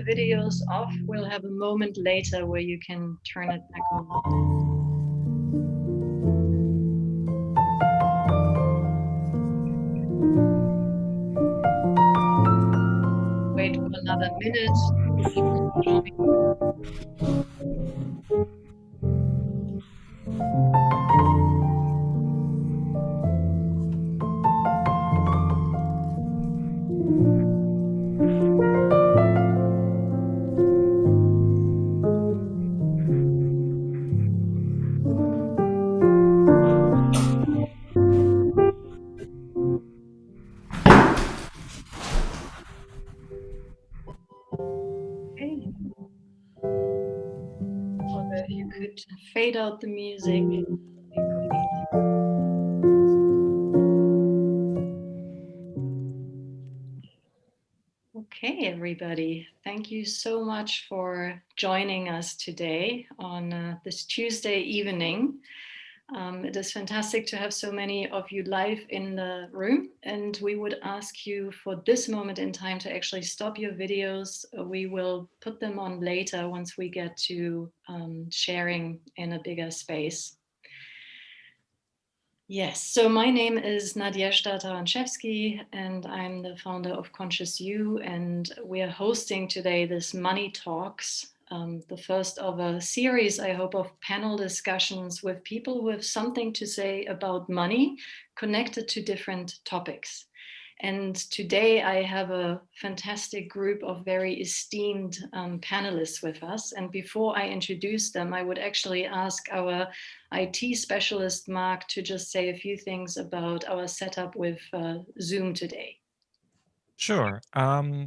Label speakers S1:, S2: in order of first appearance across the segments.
S1: videos off. We'll have a moment later where you can turn it back on. Wait for another minute. If you could fade out the music. Okay, everybody, thank you so much for joining us today on this Tuesday evening. It is fantastic to have so many of you live in the room, and we would ask you for this moment in time to actually stop your videos. We will put them on later once we get to sharing in a bigger space. Yes, so my name is Nadezhda Taranchevsky, and I'm the founder of Conscious You, and we are hosting today this Money Talks, the first of a series, I hope, of panel discussions with people who have something to say about money connected to different topics. And today I have a fantastic group of very esteemed panelists with us. And before I introduce them, I would actually ask our IT specialist, Mark, to just say a few things about our setup with Zoom today.
S2: Sure.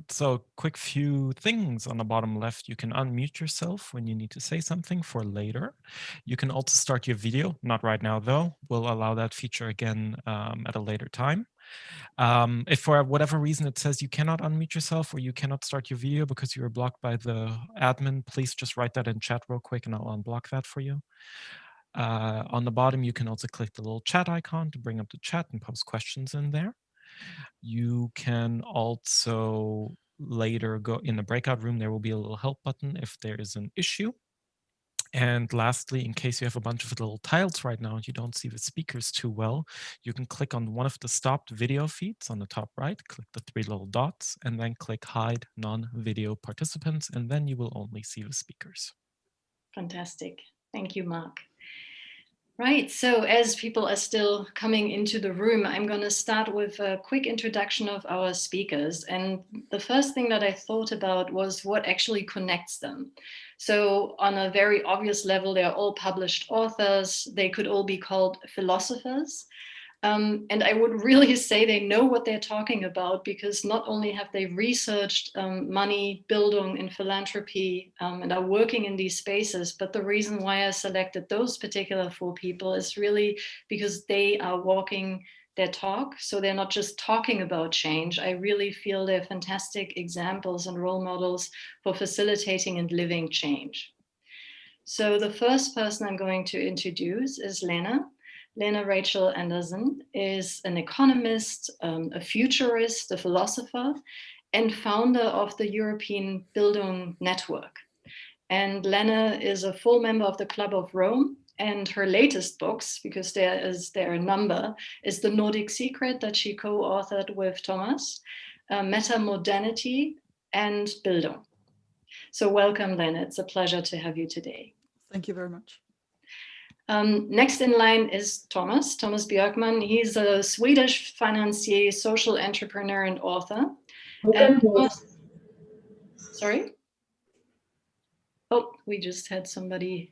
S2: So quick few things on the bottom left. You can unmute yourself when you need to say something for later. You can also start your video, not right now though. We'll allow that feature again at a later time. If for whatever reason it says you cannot unmute yourself or you cannot start your video because you were blocked by the admin, please just write that in chat real quick and I'll unblock that for you. On the bottom, you can also click the little chat icon to bring up the chat and post questions in there. You can also later go in the breakout room. There will be a little help button if there is an issue. And lastly, in case you have a bunch of little tiles right now and you don't see the speakers too well, you can click on one of the stopped video feeds on the top right, click the three little dots, and then click hide non-video participants, and then you will only see the speakers.
S1: Fantastic. Thank you, Mark. Right, so as people are still coming into the room, I'm going to start with a quick introduction of our speakers. And the first thing that I thought about was what actually connects them. So on a very obvious level, they're all published authors. They could all be called philosophers. And I would really say they know what they're talking about, because not only have they researched money, Bildung, and philanthropy, and are working in these spaces, but the reason why I selected those particular four people is really because they are walking their talk. So they're not just talking about change. I really feel they're fantastic examples and role models for facilitating and living change. So the first person I'm going to introduce is Lena. Lena Rachel Anderson is an economist, a futurist, a philosopher, and founder of the European Bildung Network. And Lena is a full member of the Club of Rome, and her latest books, because there are a number, is The Nordic Secret that she co-authored with Thomas, Meta-Modernity, and Bildung. So welcome, Lena. It's a pleasure to have you today.
S3: Thank you very much.
S1: Next in line is Thomas Björkman. He's a Swedish financier, social entrepreneur, and author. Sorry? Oh, we just had somebody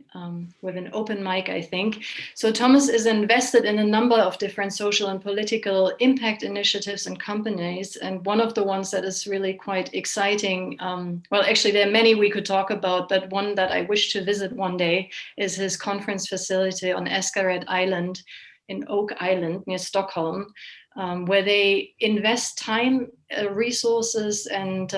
S1: with an open mic, I think. So Thomas is invested in a number of different social and political impact initiatives and companies. And one of the ones that is really quite exciting, well, actually, there are many we could talk about, but one that I wish to visit one day is his conference facility on Eskaret Island in Oak Island near Stockholm, where they invest time, resources, and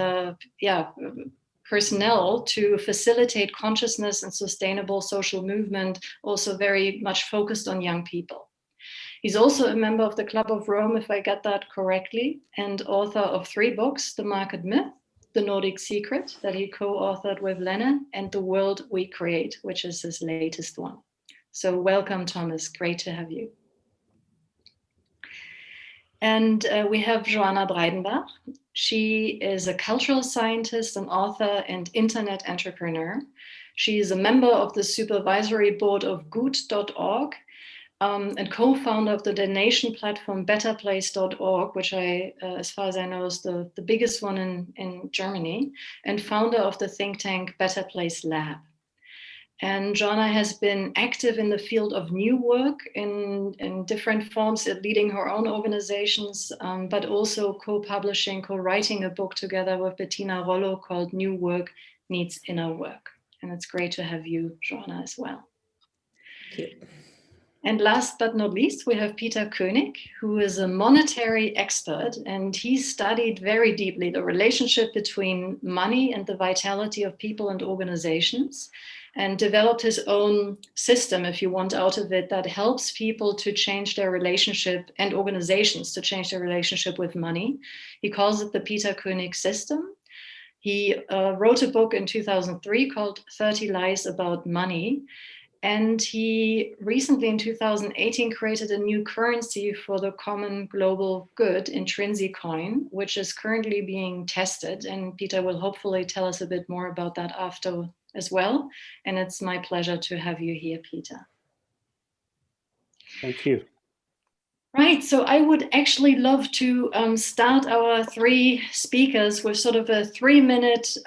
S1: personnel to facilitate consciousness and sustainable social movement, also very much focused on young people. He's also a member of the Club of Rome, if I get that correctly, and author of 3 books, The Market Myth, The Nordic Secret that he co-authored with Lena, and The World We Create, which is his latest one. So welcome, Thomas. Great to have you. And we have Joanna Breidenbach. She is a cultural scientist, an author, and internet entrepreneur. She is a member of the supervisory board of gut.org and co-founder of the donation platform betterplace.org, which as far as I know, is the biggest one in Germany, and founder of the think tank Better Place Lab. And Joanna has been active in the field of new work in different forms, leading her own organizations, but also co-publishing, co-writing a book together with Bettina Rollo called New Work Needs Inner Work. And it's great to have you, Joanna, as well.
S3: Thank you.
S1: And last but not least, we have Peter König, who is a monetary expert, and he studied very deeply the relationship between money and the vitality of people and organizations, and developed his own system, if you want, out of it that helps people to change their relationship and organizations to change their relationship with money. He calls it the Peter König system. He wrote a book in 2003 called 30 Lies About Money. And he recently, in 2018, created a new currency for the common global good, Intrinsic Coin, which is currently being tested. And Peter will hopefully tell us a bit more about that after as well. And it's my pleasure to have you here, Peter.
S4: Thank you.
S1: Right, so I would actually love to start our three speakers with sort of a 3-minute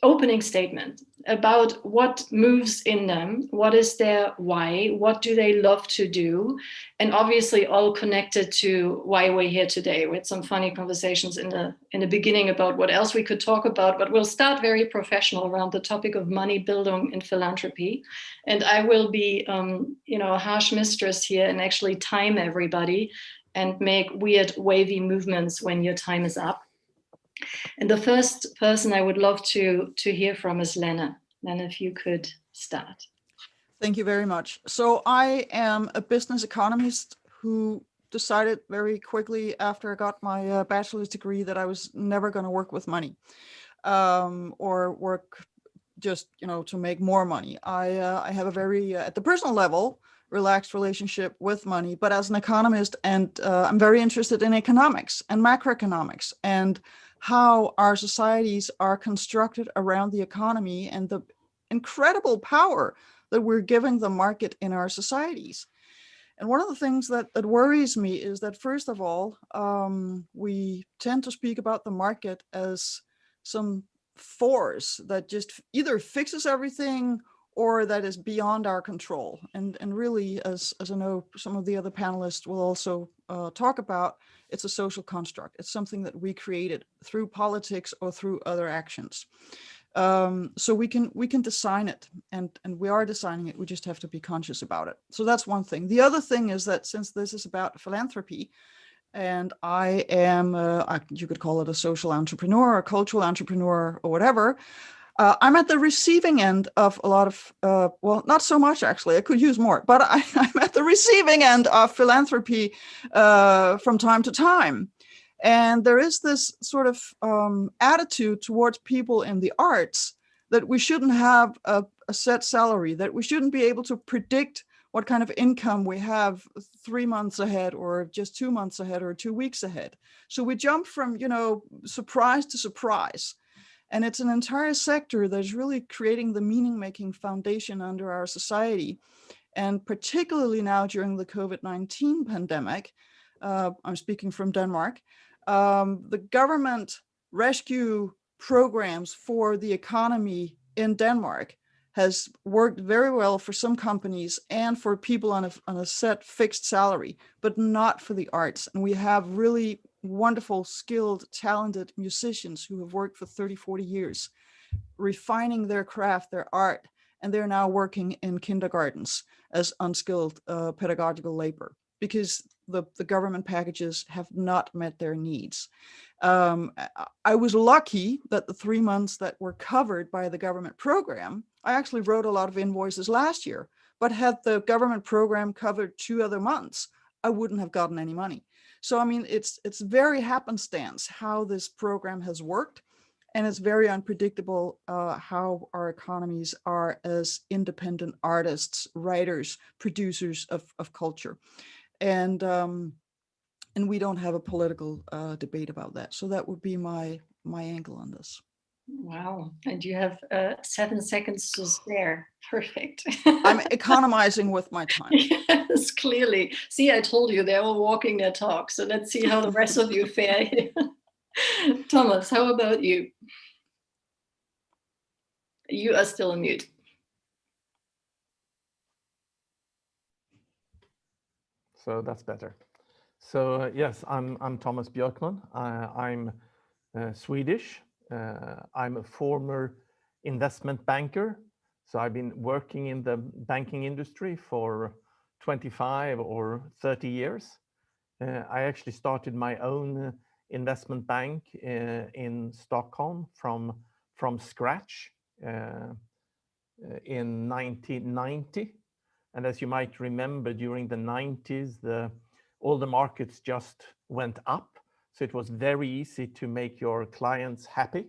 S1: opening statement about what moves in them, what is their why, what do they love to do, and obviously all connected to why we're here today. We had some funny conversations in the beginning about what else we could talk about, but we'll start very professional around the topic of money, Bildung, and philanthropy. And I will be, a harsh mistress here and actually time everybody and make weird wavy movements when your time is up. And the first person I would love to hear from is Lena. Lena, if you could start.
S5: Thank you very much. So I am a business economist who decided very quickly after I got my bachelor's degree that I was never going to work with money or work just, to make more money. I have a very, at the personal level, relaxed relationship with money, but as an economist, and I'm very interested in economics and macroeconomics and how our societies are constructed around the economy and the incredible power that we're giving the market in our societies. And one of the things that worries me is that, first of all, we tend to speak about the market as some force that just either fixes everything or that is beyond our control. And really, as I know some of the other panelists will also talk about, it's a social construct. It's something that we created through politics or through other actions. So we can design it, and we are designing it. We just have to be conscious about it. So that's one thing. The other thing is that since this is about philanthropy, and I am, you could call it a social entrepreneur, a cultural entrepreneur, or whatever, I'm at the receiving end of a lot of, well, not so much actually, I could use more, but I'm at the receiving end of philanthropy from time to time. And there is this sort of attitude towards people in the arts that we shouldn't have a set salary, that we shouldn't be able to predict what kind of income we have 3 months ahead or just 2 months ahead or 2 weeks ahead. So we jump from, surprise to surprise. And it's an entire sector that's really creating the meaning-making foundation under our society. And particularly now during the COVID-19 pandemic, I'm speaking from Denmark, the government rescue programs for the economy in Denmark has worked very well for some companies and for people on a set fixed salary, but not for the arts. And we have really wonderful, skilled, talented musicians who have worked for 30, 40 years, refining their craft, their art, and they're now working in kindergartens as unskilled pedagogical labor because the government packages have not met their needs. I was lucky that the 3 months that were covered by the government program, I actually wrote a lot of invoices last year, but had the government program covered 2 other months, I wouldn't have gotten any money. So, I mean, it's very happenstance how this program has worked. And it's very unpredictable how our economies are as independent artists, writers, producers of culture. And we don't have a political debate about that. So that would be my angle on this.
S1: Wow. And you have 7 seconds to spare. Perfect.
S5: I'm economizing with my time.
S1: Yes, clearly. See, I told you they were walking their talk. So let's see how the rest of you fare here. Thomas, how about you? You are still on mute.
S3: So that's better. So yes, I'm Thomas Björkman. I'm Swedish. I'm a former investment banker. So I've been working in the banking industry for 25 or 30 years. I actually started my own investment bank in Stockholm from scratch in 1990. And as you might remember, during the 90s, all the markets just went up. So it was very easy to make your clients happy.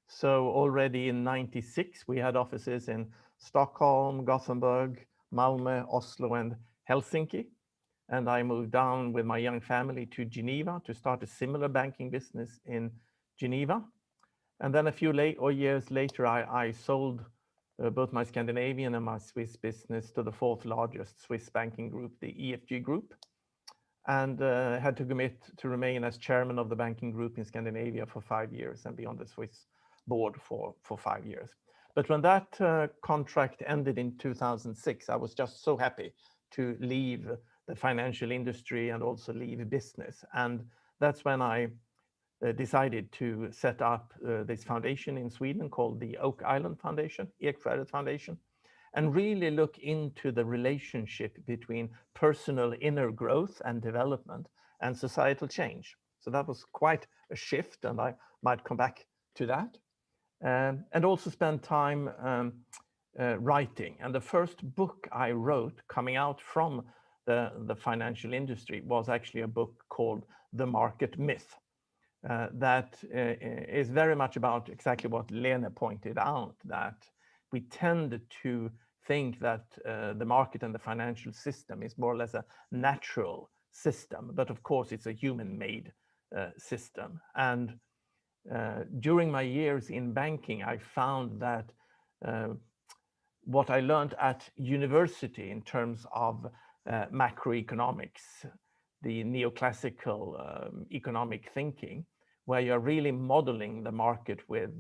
S3: So already in 96, we had offices in Stockholm, Gothenburg, Malmö, Oslo, and Helsinki. And I moved down with my young family to Geneva to start a similar banking business in Geneva. And then a few years later, I sold both my Scandinavian and my Swiss business to the 4th largest Swiss banking group, the EFG Group, and had to commit to remain as chairman of the banking group in Scandinavia for 5 years and be on the Swiss board for 5 years. But when that contract ended in 2006, I was just so happy to leave the financial industry and also leave business. And that's when I decided to set up this foundation in Sweden called the Oak Island Foundation, Ekfärdet Foundation, and really look into the relationship between personal inner growth and development and societal change. So that was quite a shift, and I might come back to that. And also spend time writing. And the first book I wrote coming out from the financial industry was actually a book called The Market Myth. That is very much about exactly what Lene pointed out, that we tend to think that the market and the financial system is more or less a natural system, but of course it's a human-made system. And during my years in banking, I found that what I learned at university in terms of macroeconomics, the neoclassical economic thinking, where you're really modeling the market with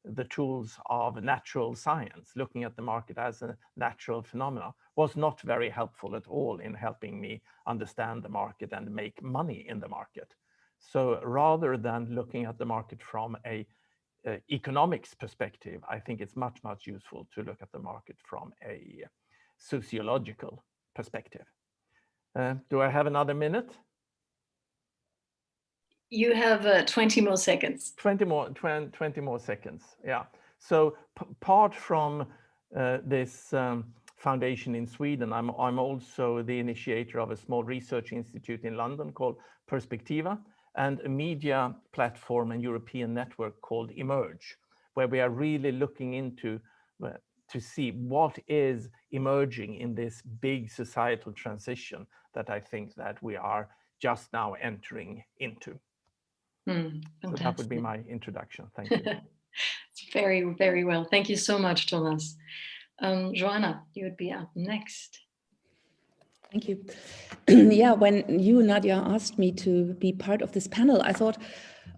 S3: the tools of natural science, looking at the market as a natural phenomenon, was not very helpful at all in helping me understand the market and make money in the market. So rather than looking at the market from a economics perspective, I think it's much, much useful to look at the market from a sociological perspective. Do I have another minute?
S1: You have 20 more seconds.
S3: 20 more seconds, yeah. So apart from this foundation in Sweden, I'm also the initiator of a small research institute in London called Perspectiva, and a media platform and European network called Emerge, where we are really looking into to see what is emerging in this big societal transition that I think that we are just now entering into. So that would be my introduction. Thank you.
S1: It's very, very well. Thank you so much, Thomas. Joanna, you would be up next.
S4: Thank you. Yeah, when you, Nadia, asked me to be part of this panel, I thought,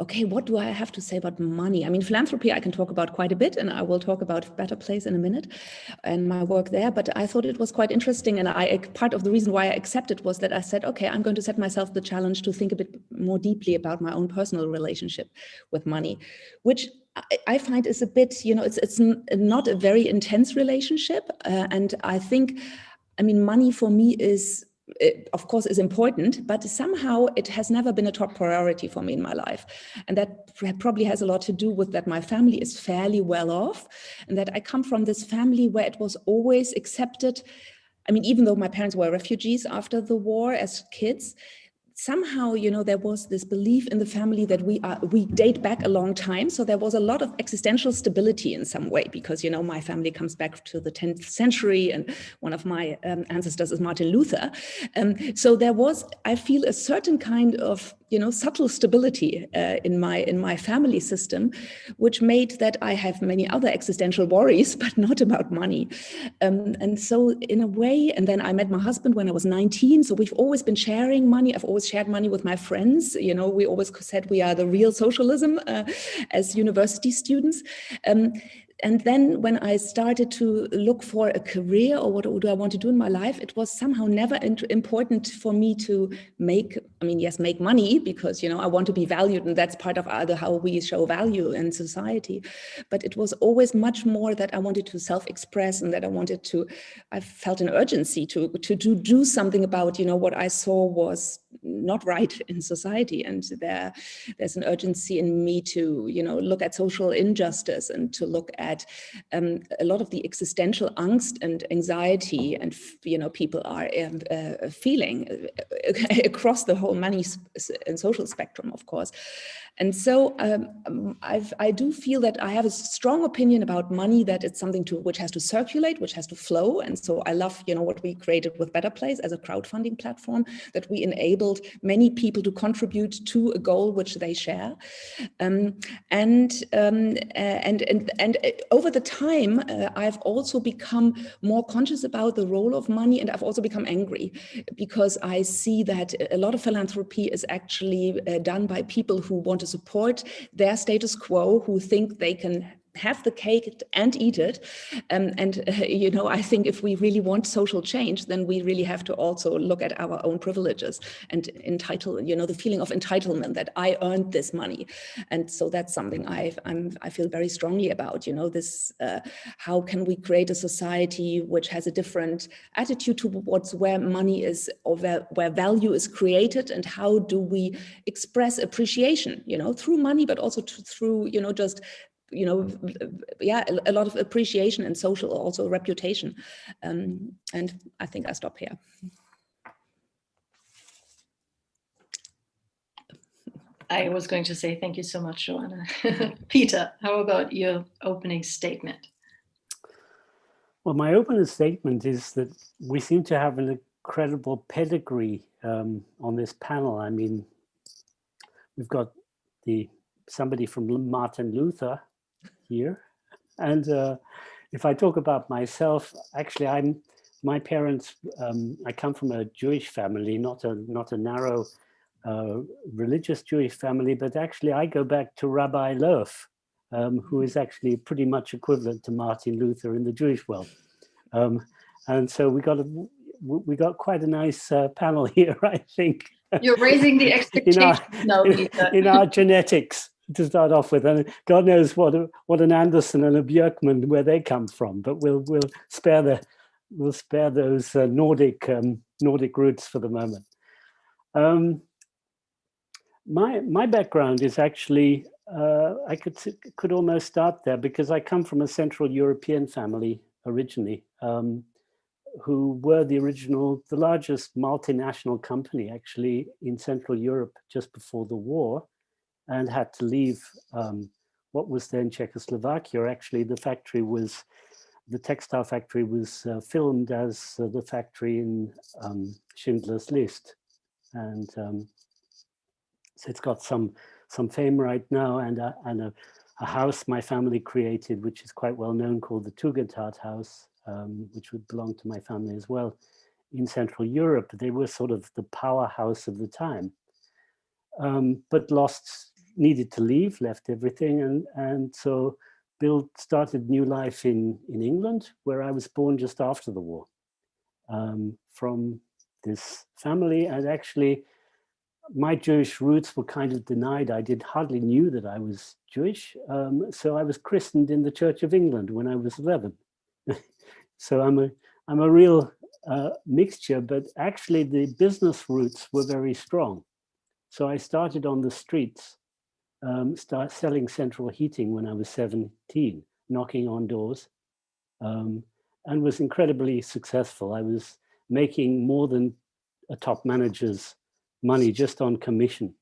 S4: okay, what do I have to say about money? I mean, philanthropy, I can talk about quite a bit, and I will talk about Better Place in a minute and my work there. But I thought it was quite interesting. And part of the reason why I accepted was that I said, okay, I'm going to set myself the challenge to think a bit more deeply about my own personal relationship with money, which I find is a bit, you know, it's not a very intense relationship. And I think, I mean, money for me is, of course, is important, but somehow it has never been a top priority for me in my life. And that probably has a lot to do with that my family is fairly well off, and that I come from this family where it was always accepted. I mean, even though my parents were refugees after the war as kids, somehow, you know, there was this belief in the family that we date back a long time. So there was a lot of existential stability in some way, because, you know, my family comes back to the 10th century and one of my ancestors is Martin Luther. So there was, I feel, a certain kind of, you know, subtle stability in my family system, which made that I have many other existential worries, but not about money. And so in a way, and then I met my husband when I was 19. So we've always been sharing money. I've always shared money with my friends. You know, we always said we are the real socialism as university students. And then when I started to look for a career or what do I want to do in my life, it was somehow never important for me to make money, because, you know, I want to be valued, and that's part of how we show value in society. But it was always much more that I wanted to self-express, and that I felt an urgency to do something about, you know, what I saw was not right in society. And there's an urgency in me to, you know, look at social injustice and to look at a lot of the existential angst and anxiety and, you know, people are feeling across the whole money and social spectrum, of course. And so I do feel that I have a strong opinion about money, that it's something which has to circulate, which has to flow. And so I love, you know, what we created with Better Place as a crowdfunding platform, that we enabled many people to contribute to a goal which they share. And over the time, I've also become more conscious about the role of money, and I've also become angry, because I see that a lot of philanthropy is actually done by people who want to support their status quo, who think they can have the cake and eat it. You know, I think if we really want social change, then we really have to also look at our own privileges and you know, the feeling of entitlement that I earned this money. And so that's something I feel very strongly about, you know, this, how can we create a society which has a different attitude towards where money is, or where value is created, and how do we express appreciation, you know, through money, but also through, you know, just, you know, yeah, a lot of appreciation and social, also reputation. And I think I stop here.
S1: I was going to say thank you so much, Joanna. Peter, how about your opening statement?
S6: Well, my opening statement is that we seem to have an incredible pedigree on this panel. I mean, we've got somebody from Martin Luther here. And if I talk about myself, actually, my parents, I come from a Jewish family, not a narrow religious Jewish family, but actually I go back to Rabbi Loew, who is actually pretty much equivalent to Martin Luther in the Jewish world. And so we got quite a nice panel here, I think.
S1: You're raising the expectations now, Peter.
S6: In our genetics, to start off with, and God knows what an Anderson and a Björkman, where they come from, but we'll spare those Nordic roots for the moment. My background is actually I could almost start there, because I come from a Central European family originally, who were the largest multinational company actually in Central Europe just before the war, and had to leave what was then Czechoslovakia. Actually, the textile factory was filmed as the factory in Schindler's List. And so it's got some fame right now, and a house my family created, which is quite well known, called the Tugendhat House, which would belong to my family as well, in Central Europe. They were sort of the powerhouse of the time, but needed to leave, left everything, and so started new life in England, where I was born just after the war, from this family. And actually, my Jewish roots were kind of denied. I hardly knew that I was Jewish, so I was christened in the Church of England when I was 11. So I'm a real mixture, but actually the business roots were very strong. So I started on the streets, selling central heating when I was 17, knocking on doors, and was incredibly successful. I was making more than a top manager's money just on commission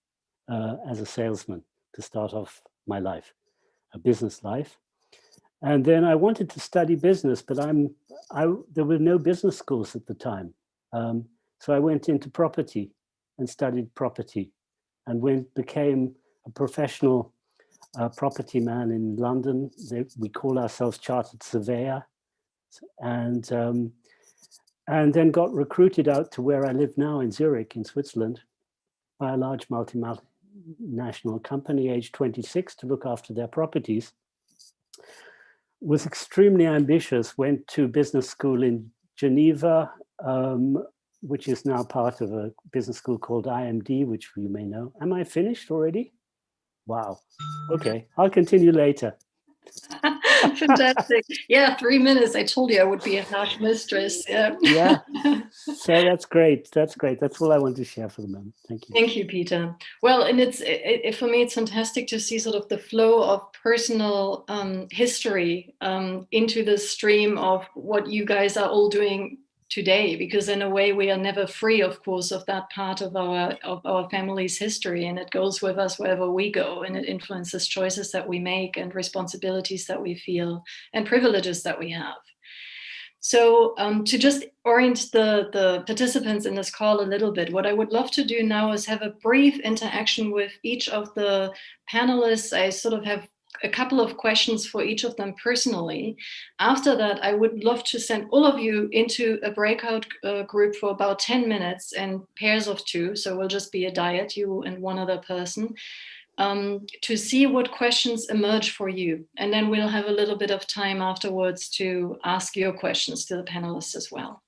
S6: as a salesman to start off my life, a business life. And then I wanted to study business, but there were no business schools at the time. So I went into property and studied property, and became a professional property man in London. We call ourselves chartered surveyor, and then got recruited out to where I live now in Zurich, in Switzerland, by a large multinational company, age 26, to look after their properties. Was extremely ambitious, went to business school in Geneva, which is now part of a business school called IMD, which you may know. Am I finished already? Wow. Okay, I'll continue later.
S1: Fantastic. Yeah, 3 minutes. I told you I would be a harsh mistress. Yeah.
S6: Yeah. So that's great. That's great. That's all I want to share for the moment. Thank you.
S1: Thank you, Peter. Well, and for me, it's fantastic to see sort of the flow of personal history into the stream of what you guys are all doing today, because in a way we are never free, of course, of that part of our family's history, and it goes with us wherever we go, and it influences choices that we make and responsibilities that we feel and privileges that we have. So to just orient the participants in this call a little bit, what I would love to do now is have a brief interaction with each of the panelists. I sort of have a couple of questions for each of them personally. After that, I would love to send all of you into a breakout group for about 10 minutes and pairs of 2. So we'll just be a dyad, you and one other person, to see what questions emerge for you. And then we'll have a little bit of time afterwards to ask your questions to the panelists as well.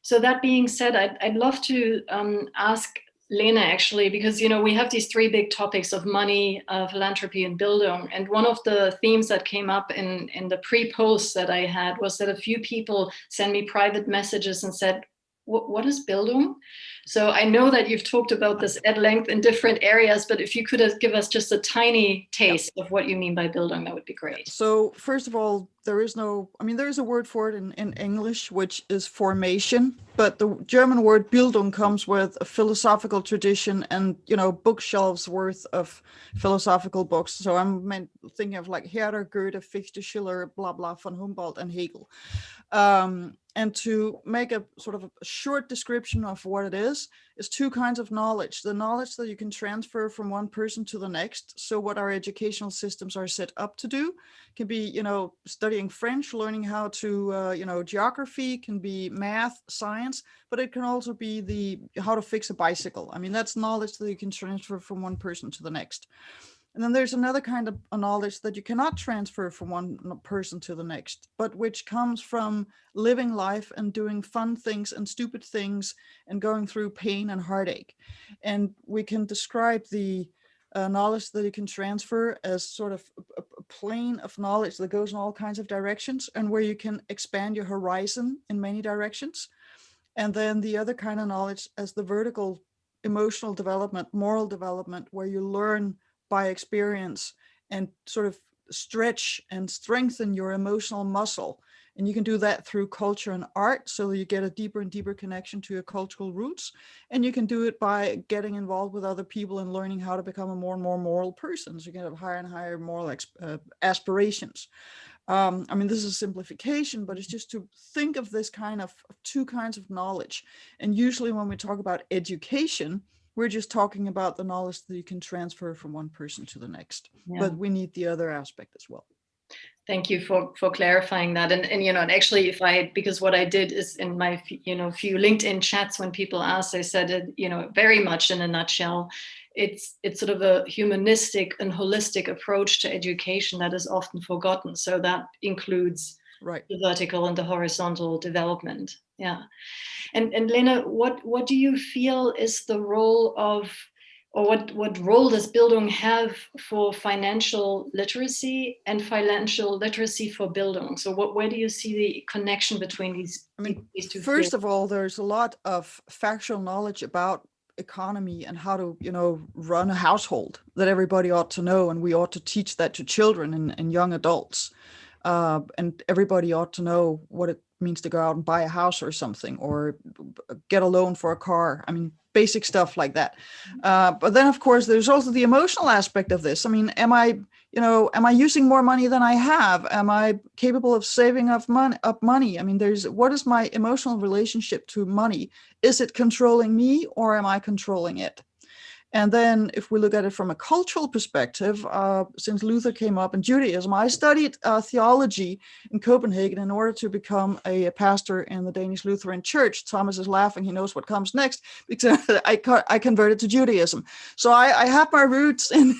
S1: So that being said, I'd love to ask Lena, actually, because, you know, we have these 3 big topics of money, philanthropy, and Bildung. And one of the themes that came up in the pre-post that I had was that a few people sent me private messages and said, what is Bildung? So I know that you've talked about this at length in different areas, but if you could give us just a tiny taste of what you mean by Bildung, that would be great.
S5: So first of all, there is a word for it in English, which is formation, but the German word Bildung comes with a philosophical tradition and, you know, bookshelves worth of philosophical books. So I'm thinking of like Herder, Goethe, Fichte, Schiller, blah, blah, von Humboldt and Hegel. And to make a sort of a short description of what it is 2 kinds of knowledge. The knowledge that you can transfer from one person to the next. So what our educational systems are set up to do can be, you know, studying French, learning how to, geography, can be math, science, but it can also be how to fix a bicycle. I mean, that's knowledge that you can transfer from one person to the next. And then there's another kind of knowledge that you cannot transfer from one person to the next, but which comes from living life and doing fun things and stupid things and going through pain and heartache. And we can describe the knowledge that you can transfer as sort of a plane of knowledge that goes in all kinds of directions and where you can expand your horizon in many directions. And then the other kind of knowledge as the vertical emotional development, moral development, where you learn by experience and sort of stretch and strengthen your emotional muscle. And you can do that through culture and art, so that you get a deeper and deeper connection to your cultural roots. And you can do it by getting involved with other people and learning how to become a more and more moral person. So you can have higher and higher moral aspirations. I mean, this is a simplification, but it's just to think of this kind of 2 kinds of knowledge. And usually when we talk about education, we're just talking about the knowledge that you can transfer from one person to the next, but we need the other aspect as well.
S1: Thank you for clarifying that. And you know, and actually, because what I did is in my, you know, few LinkedIn chats, when people asked, I said it, you know, very much in a nutshell, it's sort of a humanistic and holistic approach to education that is often forgotten. So that includes the vertical and the horizontal development. Yeah. And Lena, what do you feel is the role of, or what role does Bildung have for financial literacy and financial literacy for Bildung? So where do you see the connection between these two?
S5: First of all, there's a lot of factual knowledge about economy and how to, you know, run a household that everybody ought to know, and we ought to teach that to children and young adults. And everybody ought to know what it means to go out and buy a house or something, or get a loan for a car. I mean, basic stuff like that. But then, of course, there's also the emotional aspect of this. I mean, am I using more money than I have? Am I capable of saving up money? I mean, what is my emotional relationship to money? Is it controlling me, or am I controlling it? And then if we look at it from a cultural perspective, since Luther came up in Judaism, I studied theology in Copenhagen in order to become a pastor in the Danish Lutheran Church. Thomas is laughing. He knows what comes next because I converted to Judaism. So I have my roots in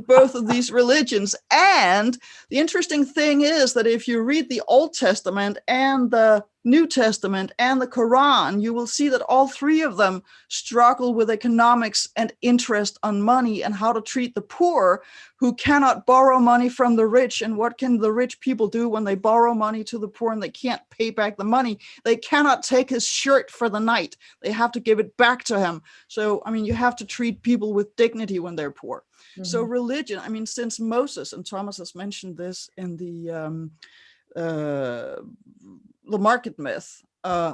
S5: both of these religions. And the interesting thing is that if you read the Old Testament and the New Testament and the Quran, you will see that all three of them struggle with economics and interest on money and how to treat the poor who cannot borrow money from the rich. And what can the rich people do when they borrow money to the poor and they can't pay back the money? They cannot take his shirt for the night. They have to give it back to him. So, I mean, you have to treat people with dignity when they're poor. Mm-hmm. So religion, I mean, since Moses, and Thomas has mentioned this in the market myth,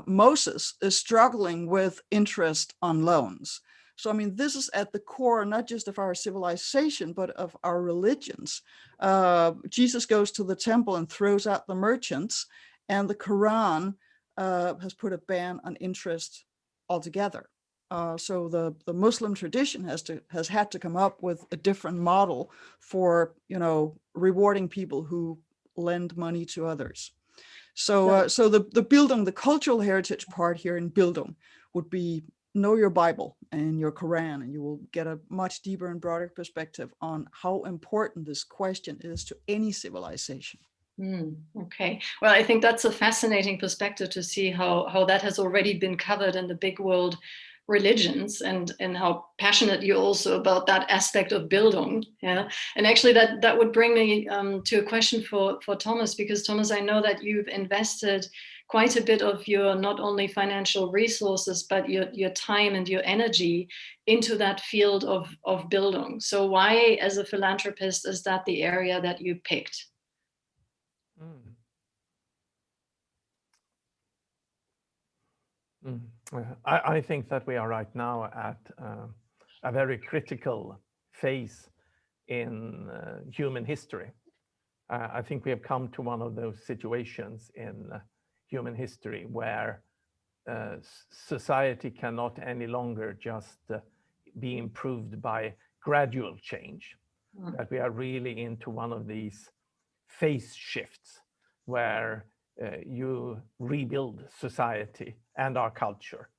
S5: Moses is struggling with interest on loans. So, I mean, this is at the core, not just of our civilization, but of our religions. Jesus goes to the temple and throws out the merchants, and the Quran has put a ban on interest altogether. So the Muslim tradition has had to come up with a different model for, rewarding people who lend money to others. So the Bildung, the cultural heritage part here in Bildung would be know your Bible and your Quran, and you will get a much deeper and broader perspective on how important this question is to any civilization.
S1: Okay. Well, I think that's a fascinating perspective to see how that has already been covered in the big world religions, and how passionate you're also about that aspect of Bildung. Yeah. And actually that would bring me to a question for Thomas, because Thomas, I know that you've invested quite a bit of your not only financial resources, but your time and your energy into that field of Bildung. So why, as a philanthropist, is that the area that you picked?
S3: I think that we are right now at a very critical phase in human history. I think we have come to one of those situations in human history where society cannot any longer just be improved by gradual change. That we are really into one of these phase shifts where you rebuild society and our culture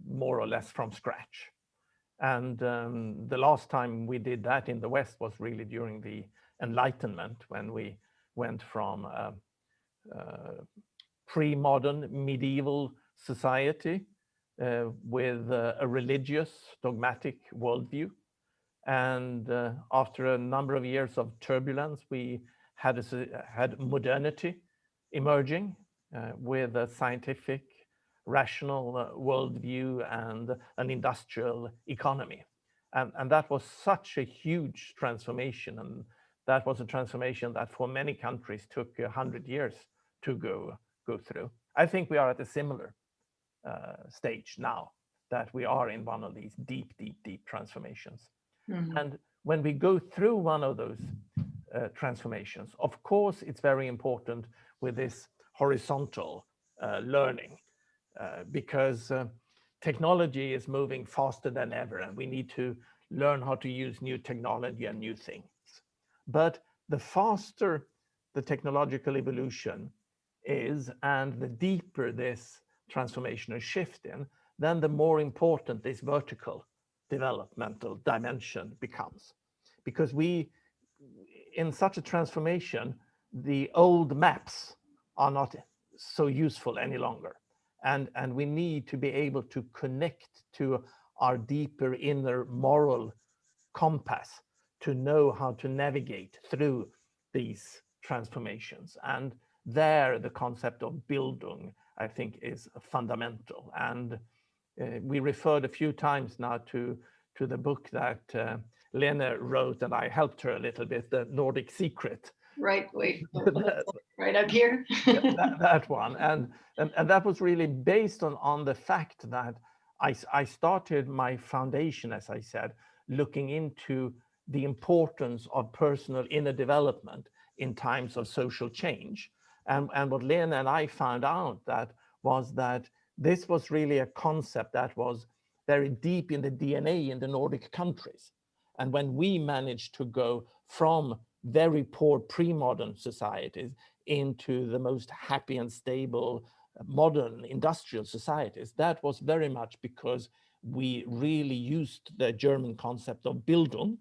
S3: more or less from scratch. And the last time we did that in the West was really during the Enlightenment, when we went from pre-modern medieval society with a religious, dogmatic worldview. And after a number of years of turbulence, we had modernity emerging with a scientific, rational worldview and an industrial economy. And that was such a huge transformation. And that was a transformation that for many countries took 100 years to go through. I think we are at a similar stage now, that we are in one of these deep transformations. Mm-hmm. And when we go through one of those transformations, of course, it's very important with this horizontal learning, because technology is moving faster than ever, and we need to learn how to use new technology and new things. But the faster the technological evolution is, and the deeper this transformational shift in, then the more important this vertical developmental dimension becomes. Because in such a transformation, the old maps are not so useful any longer. And we need to be able to connect to our deeper inner moral compass to know how to navigate through these transformations. And there, the concept of Bildung, I think, is fundamental. And we referred a few times now to the book that Lene wrote, and I helped her a little bit, The Nordic Secret,
S1: Right, wait, right up here.
S3: that one. And that was really based on the fact that I started my foundation, as I said, looking into the importance of personal inner development in times of social change. And what Lena and I found out was that this was really a concept that was very deep in the DNA in the Nordic countries. And when we managed to go from very poor pre-modern societies into the most happy and stable modern industrial societies, that was very much because we really used the German concept of Bildung,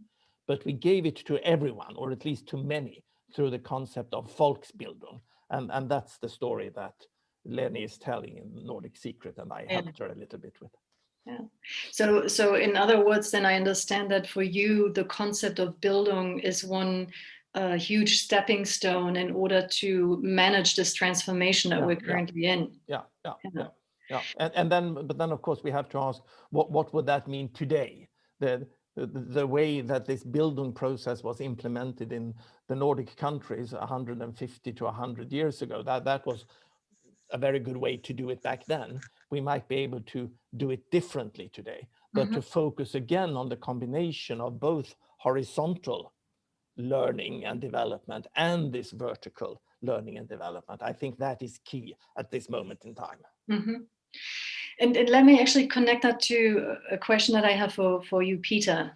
S3: but we gave it to everyone, or at least to many, through the concept of Volksbildung. And that's the story that Leni is telling in Nordic Secret, and I helped her a little bit with.
S1: Yeah. So in other words, then I understand that for you, the concept of Bildung is one huge stepping stone in order to manage this transformation that we're currently in.
S3: Yeah. And then of course we have to ask, what would that mean today? The way that this Bildung process was implemented in the Nordic countries 150 to 100 years ago, that was a very good way to do it back then. We might be able to do it differently today, but to focus again on the combination of both horizontal learning and development and this vertical learning and development. I think that is key at this moment in time.
S1: And let me actually connect that to a question that I have for you, Peter.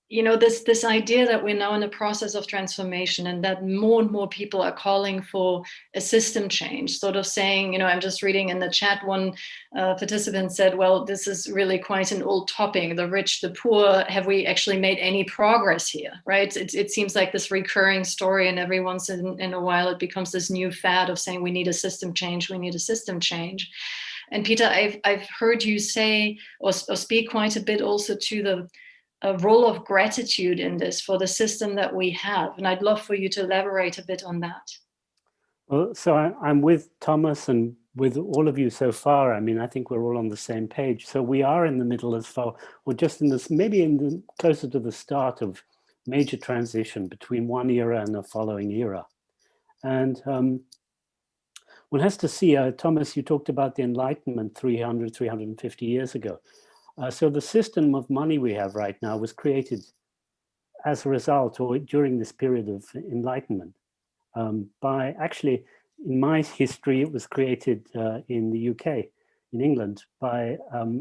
S1: You know, this idea that we're now in a process of transformation and that more and more people are calling for a system change, sort of saying, you know, I'm just reading in the chat, one participant said, well, this is really quite an old topic, the rich, the poor, have we actually made any progress here, right? It seems like this recurring story, and every once in a while it becomes this new fad of saying we need a system change, we need a system change. And Peter, I've heard you say or speak quite a bit also to the role of gratitude in this for the system that we have. And I'd love for you to elaborate a bit on that.
S6: Well, so I'm with Thomas and with all of you so far. I mean, I think we're all on the same page. So we are in the middle as far, or just in this, maybe in the closer to the start of major transition between one era and the following era. And one has to see, Thomas, you talked about the Enlightenment 350 years ago. So the system of money we have right now was created as a result or during this period of Enlightenment by, actually, in my history, it was created in the UK, in England, by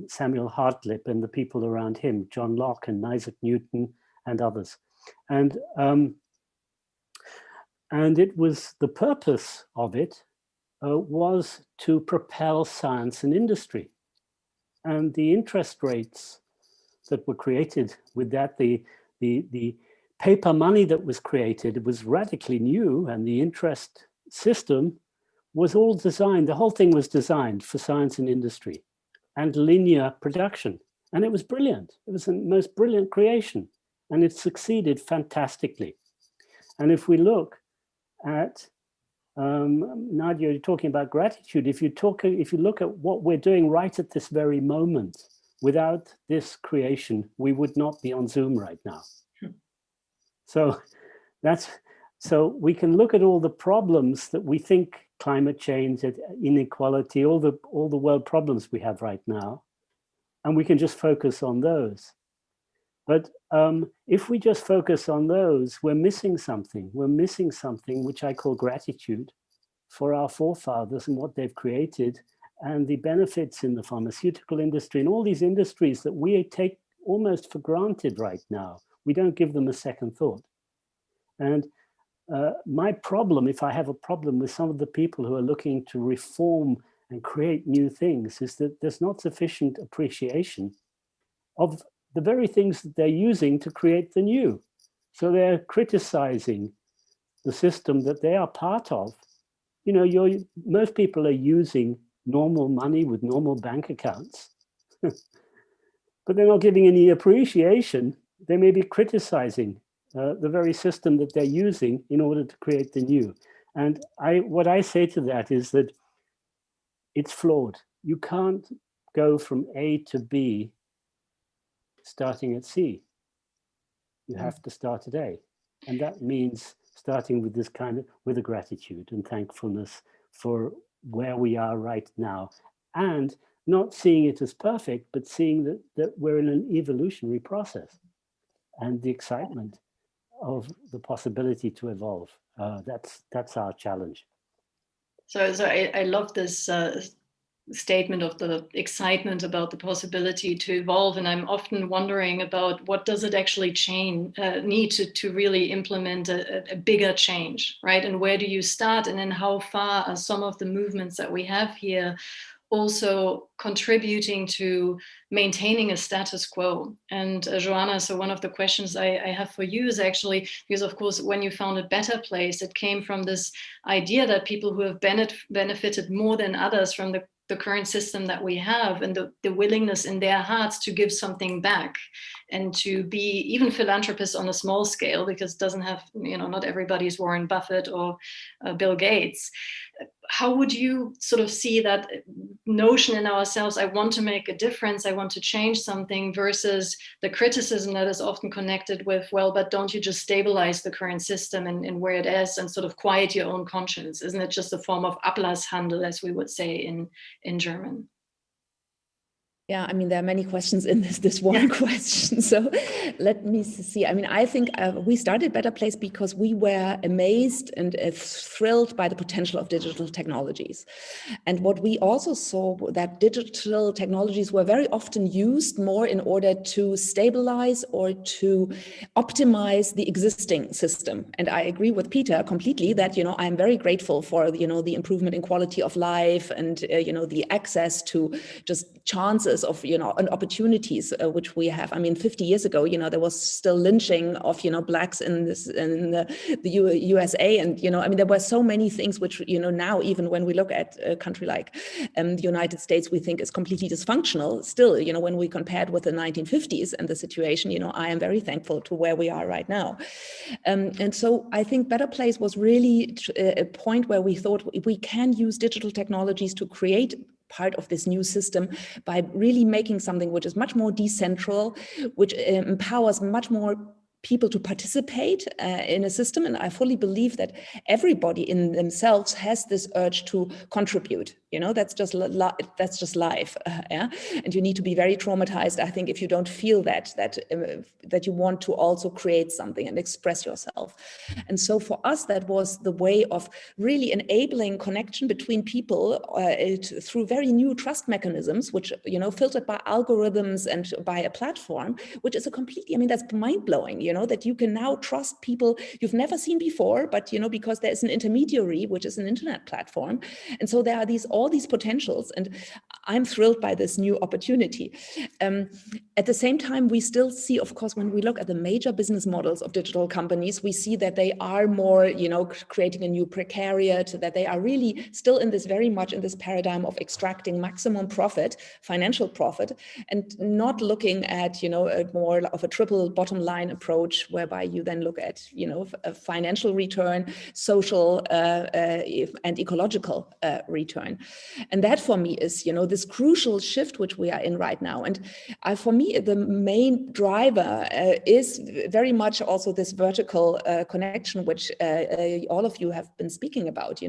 S6: Samuel Hartlib and the people around him, John Locke and Isaac Newton and others. And it was, the purpose of it was to propel science and industry. And the interest rates that were created with that, the paper money that was created was radically new, and the interest system was all designed, the whole thing was designed for science and industry and linear production. And it was brilliant. It was the most brilliant creation, and it succeeded fantastically. And if we look at Nadia, you're talking about gratitude. If you look at what we're doing right at this very moment, without this creation, we would not be on Zoom right now. So we can look at all the problems that we think, climate change, inequality, all the world problems we have right now, and we can just focus on those. But if we just focus on those, we're missing something. We're missing something which I call gratitude for our forefathers and what they've created and the benefits in the pharmaceutical industry and all these industries that we take almost for granted right now. We don't give them a second thought. And my problem, if I have a problem with some of the people who are looking to reform and create new things, is that there's not sufficient appreciation of the very things that they're using to create the new. So they're criticizing the system that they are part of. You know, most people are using normal money with normal bank accounts, but they're not giving any appreciation. They may be criticizing the very system that they're using in order to create the new. And what I say to that is that it's flawed. You can't go from A to B starting at C. You have to start at A. And that means starting with this with a gratitude and thankfulness for where we are right now, and not seeing it as perfect, but seeing that we're in an evolutionary process, and the excitement of the possibility to evolve. That's our challenge.
S1: So I love this statement of the excitement about the possibility to evolve, and I'm often wondering about what does it actually need to really implement a bigger change, right? And where do you start, and then how far are some of the movements that we have here also contributing to maintaining a status quo? And Joanna, so one of the questions I have for you is actually, because of course, when you founded Better Place, it came from this idea that people who have benefited more than others from the current system that we have, and the willingness in their hearts to give something back and to be even philanthropists on a small scale, because it doesn't have, not everybody's Warren Buffett or Bill Gates. How would you sort of see that notion in ourselves, I want to make a difference, I want to change something, versus the criticism that is often connected with, well, but don't you just stabilize the current system and where it is and sort of quiet your own conscience? Isn't it just a form of Ablasshandel, as we would say in German?
S4: Yeah, I mean, there are many questions in this one question. So let me see. I mean, I think we started Better Place because we were amazed and thrilled by the potential of digital technologies. And what we also saw, that digital technologies were very often used more in order to stabilize or to optimize the existing system. And I agree with Peter completely that, I'm very grateful for, the improvement in quality of life and, the access to just chances of, and opportunities which we have. I mean, 50 years ago, there was still lynching of, blacks in the USA. And, I mean, there were so many things which, now, even when we look at a country like the United States, we think is completely dysfunctional. Still, when we compared with the 1950s and the situation, I am very thankful to where we are right now. And so I think Better Place was really a point where we thought we can use digital technologies to create part of this new system by really making something which is much more decentral, which empowers much more people to participate in a system. And I fully believe that everybody in themselves has this urge to contribute. That's just life. Yeah? And you need to be very traumatized, I think, if you don't feel that you want to also create something and express yourself. And so for us, that was the way of really enabling connection between people through very new trust mechanisms, which, filtered by algorithms and by a platform, which is that's mind-blowing, that you can now trust people you've never seen before, but, because there's an intermediary, which is an internet platform. And so there are all these potentials, and I'm thrilled by this new opportunity. At the same time, we still see, of course, when we look at the major business models of digital companies, we see that they are more, creating a new precariat, that they are really still very much in this paradigm of extracting maximum profit, financial profit, and not looking at, a more of a triple bottom line approach, whereby you then look at, a financial return, social and ecological return. And that for me is, this crucial shift which we are in right now. And for me, the main driver is very much also this vertical connection, which all of you have been speaking about,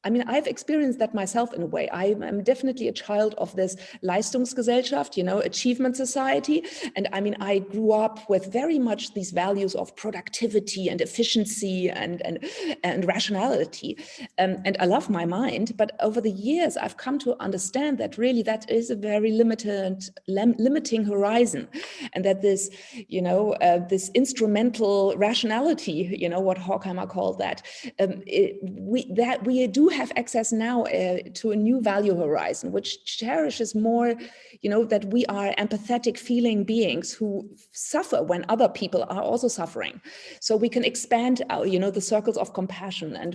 S4: I mean, I've experienced that myself in a way. I'm definitely a child of this Leistungsgesellschaft, achievement society. And I mean, I grew up with very much these values of productivity and efficiency and rationality. And I love my mind. But over the years, I've come to understand that really that is a very limiting horizon. And that this, this instrumental rationality, what Horkheimer called that, we do have access now to a new value horizon, which cherishes more, that we are empathetic feeling beings who suffer when other people are also suffering. So we can expand our, the circles of compassion, and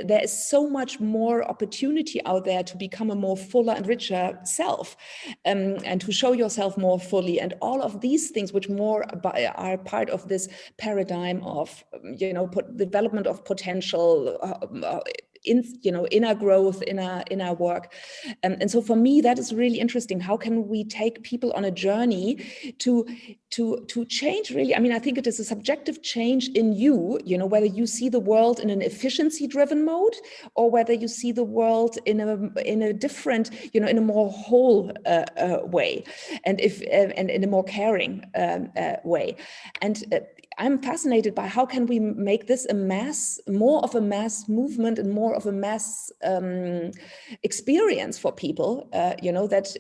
S4: there is so much more opportunity out there to become a more fuller and richer self, and to show yourself more fully, and all of these things which more are part of this paradigm of, development of potential, inner growth in our work. And so for me, that is really interesting. How can we take people on a journey to change, really? I mean, I think it is a subjective change in you, whether you see the world in an efficiency driven mode, or whether you see the world in a different, in a more whole way, and in a more caring way. And I'm fascinated by how can we make this more of a mass movement and more of a mass experience for people, that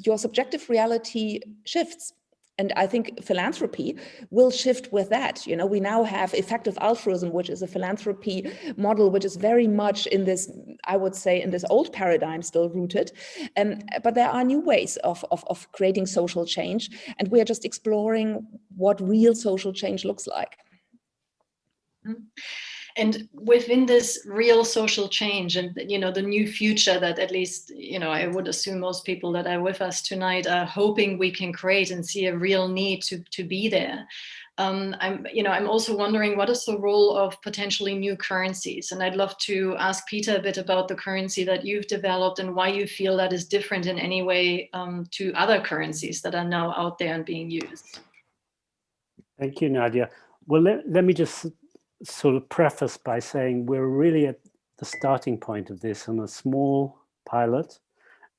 S4: your subjective reality shifts. And I think philanthropy will shift with that. We now have effective altruism, which is a philanthropy model, which is very much in this, I would say, in this old paradigm still rooted. But there are new ways of creating social change. And we are just exploring what real social change looks like.
S1: And within this real social change and, the new future that at least, I would assume most people that are with us tonight are hoping we can create and see a real need to be there. I'm also wondering, what is the role of potentially new currencies? And I'd love to ask Peter a bit about the currency that you've developed and why you feel that is different in any way to other currencies that are now out there and being used.
S6: Thank you, Nadia. Well, let me just sort of preface by saying we're really at the starting point of this on a small pilot,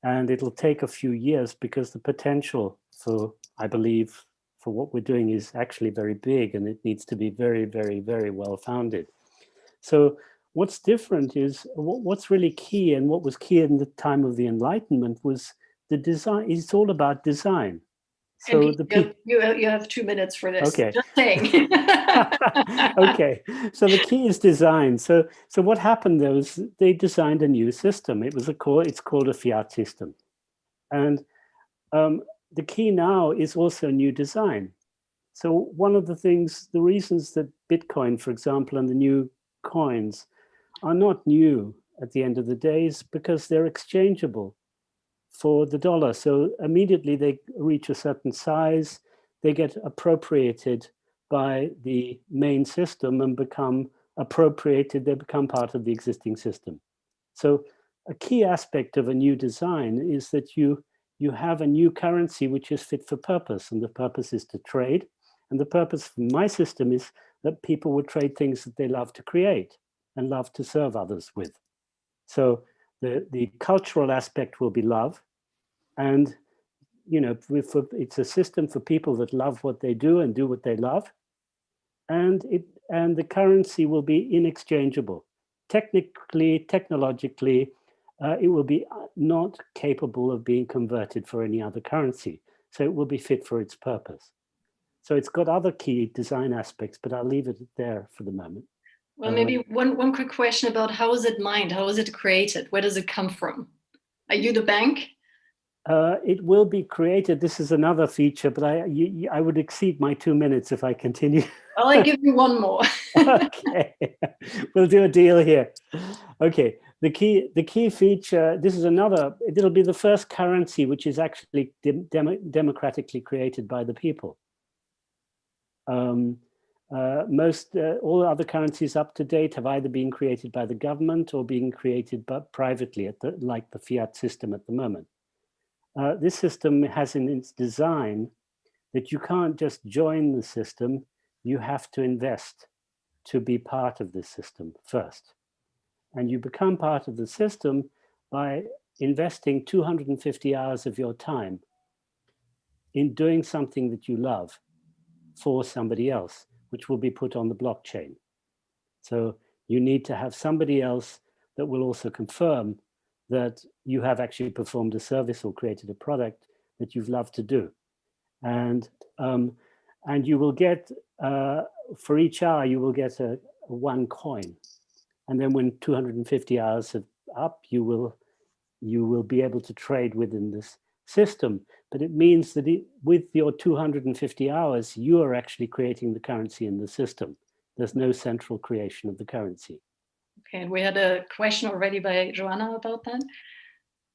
S6: and it'll take a few years because the potential for, I believe, for what we're doing is actually very big, and it needs to be very, very, very well founded. So what's different is what's really key, and what was key in the time of the Enlightenment was the design. It's all about design. So
S1: you have 2 minutes for this.
S6: Okay.
S1: Just saying.
S6: Okay. So the key is design. So what happened though is they designed a new system. It's called a fiat system, and the key now is also new design. So one of the reasons that Bitcoin, for example, and the new coins are not new at the end of the day is because they're exchangeable for the dollar. So immediately they reach a certain size, they get appropriated by the main system and become appropriated, they become part of the existing system. So a key aspect of a new design is that you have a new currency which is fit for purpose, and the purpose is to trade. And the purpose for my system is that people would trade things that they love to create and love to serve others with. So the cultural aspect will be love. And, it's a system for people that love what they do and do what they love. And the currency will be inexchangeable. Technically, technologically, it will be not capable of being converted for any other currency. So it will be fit for its purpose. So it's got other key design aspects, but I'll leave it there for the moment.
S1: Well, maybe one quick question about how is it mined? How is it created? Where does it come from? Are you the bank?
S6: It will be created. This is another feature, but I would exceed my 2 minutes if I continue.
S1: I'll give you one more.
S6: Okay, we'll do a deal here. Okay, the key feature, it'll be the first currency which is actually democratically created by the people. All other currencies up to date have either been created by the government or being created privately, like the fiat system at the moment. This system has in its design that you can't just join the system, you have to invest to be part of this system first. And you become part of the system by investing 250 hours of your time in doing something that you love for somebody else, which will be put on the blockchain. So you need to have somebody else that will also confirm that you have actually performed a service or created a product that you've loved to do. And you will get, for each hour, you will get a 1 coin. And then when 250 hours are up, you will be able to trade within this system. But it means that with your 250 hours, you are actually creating the currency in the system. There's no central creation of the currency.
S1: Okay, and we had a question already by Joanna about that.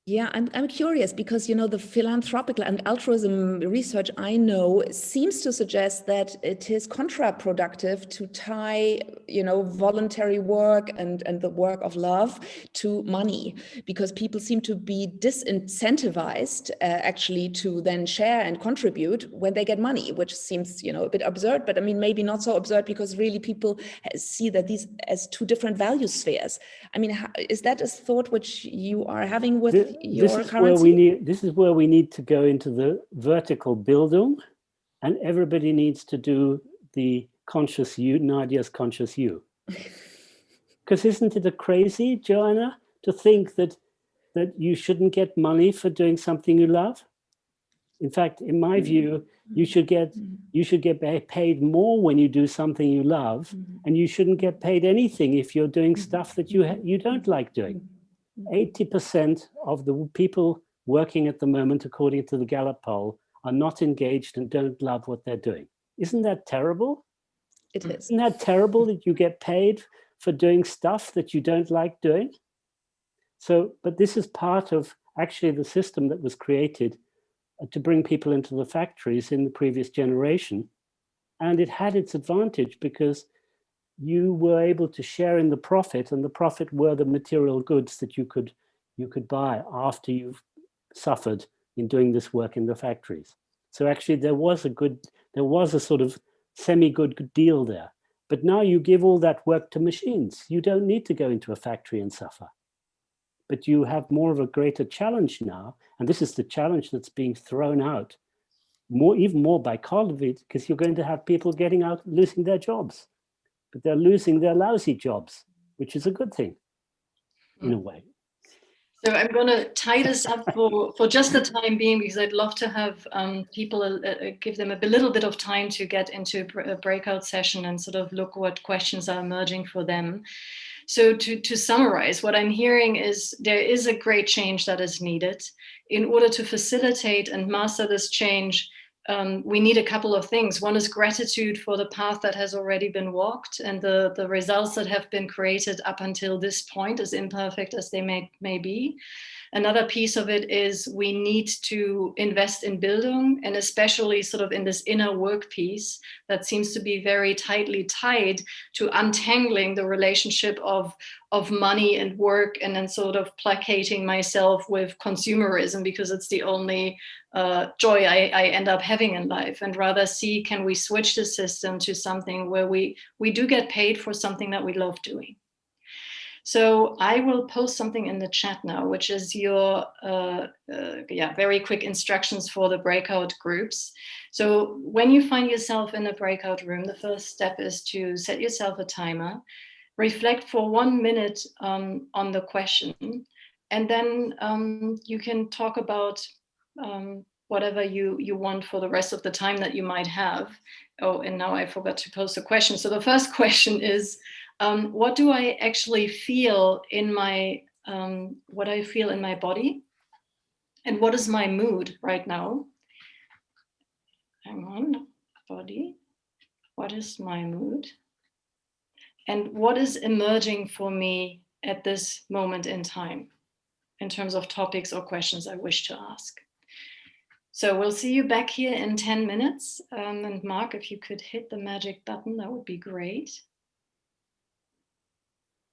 S4: Yeah, I'm curious because, you know, the philanthropic and altruism research I know seems to suggest that it is counterproductive to tie, you know, voluntary work and the work of love to money, because people seem to be disincentivized actually to then share and contribute when they get money, which seems, you know, a bit absurd, but I mean, maybe not so absurd because really people see that these as two different value spheres. I mean, is that a thought which you are having with
S6: this is where we need to go into the vertical Bildung, and everybody needs to do the conscious you, Nadia's conscious you. Because isn't it a crazy, Joanna, to think that you shouldn't get money for doing something you love? In fact, in my view, you should get paid more when you do something you love, and you shouldn't get paid anything if you're doing stuff that you don't like doing. 80% of the people working at the moment, according to the Gallup poll, are not engaged and don't love what they're doing. Isn't that terrible?
S4: It is.
S6: Isn't that terrible that you get paid for doing stuff that you don't like doing? So, but this is part of actually the system that was created to bring people into the factories in the previous generation. And it had its advantage because you were able to share in the profit, and the profit were the material goods that you could buy after you've suffered in doing this work in the factories. So actually there was a sort of semi-good deal there. But now you give all that work to machines. You don't need to go into a factory and suffer. But you have more of a greater challenge now, and this is the challenge that's being thrown out even more by COVID, because you're going to have people getting out, losing their jobs. But they're losing their lousy jobs, which is a good thing in a way.
S1: So I'm going to tie this up for just the time being, because I'd love to have people give them a little bit of time to get into a breakout session and sort of look what questions are emerging for them. So to summarize, what I'm hearing is there is a great change that is needed. In order to facilitate and master this change, we need a couple of things. One is gratitude for the path that has already been walked and the results that have been created up until this point, as imperfect as they may be. Another piece of it is we need to invest in Bildung, and especially sort of in this inner work piece that seems to be very tightly tied to untangling the relationship of money and work, and then sort of placating myself with consumerism because it's the only joy I end up having in life, and rather see, can we switch the system to something where we do get paid for something that we love doing. So I will post something in the chat now, which is your very quick instructions for the breakout groups. So when you find yourself in a breakout room, the first step is to set yourself a timer, reflect for 1 minute on the question, and then you can talk about whatever you want for the rest of the time that you might have. Oh, and now I forgot to post a question. So the first question is, what do I actually feel in my body, and what is my mood right now? Hang on, body. What is my mood? And what is emerging for me at this moment in time in terms of topics or questions I wish to ask? So we'll see you back here in 10 minutes. And Mark, if you could hit the magic button, that would be great.